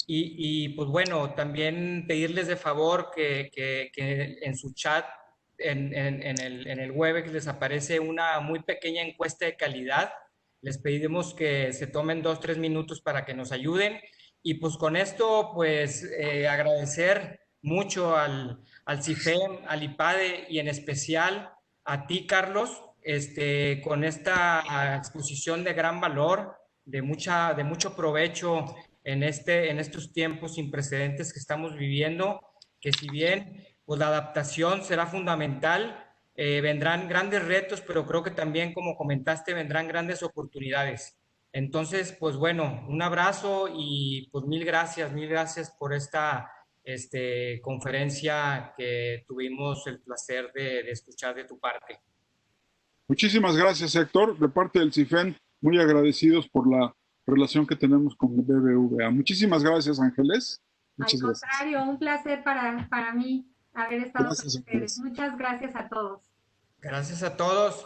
[SPEAKER 1] Y pues bueno, también pedirles de favor que en su chat, en el Webex les aparece una muy pequeña encuesta de calidad. Les pedimos que se tomen 2-3 minutos para que nos ayuden. Y pues con esto, pues agradecer mucho al CIFEM, al IPADE y en especial a ti, Carlos, con esta exposición de gran valor, de mucho provecho en estos tiempos sin precedentes que estamos viviendo, que si bien pues, la adaptación será fundamental, vendrán grandes retos, pero creo que también, como comentaste, vendrán grandes oportunidades. Entonces, pues bueno, un abrazo y pues mil gracias por esta conferencia que tuvimos el placer de escuchar de tu parte.
[SPEAKER 2] Muchísimas gracias, Héctor. De parte del CIFEN, muy agradecidos por la relación que tenemos con el BBVA. Muchísimas gracias, Ángeles.
[SPEAKER 3] Al contrario, un placer para mí haber estado con ustedes. Muchas gracias a todos.
[SPEAKER 1] Gracias a todos.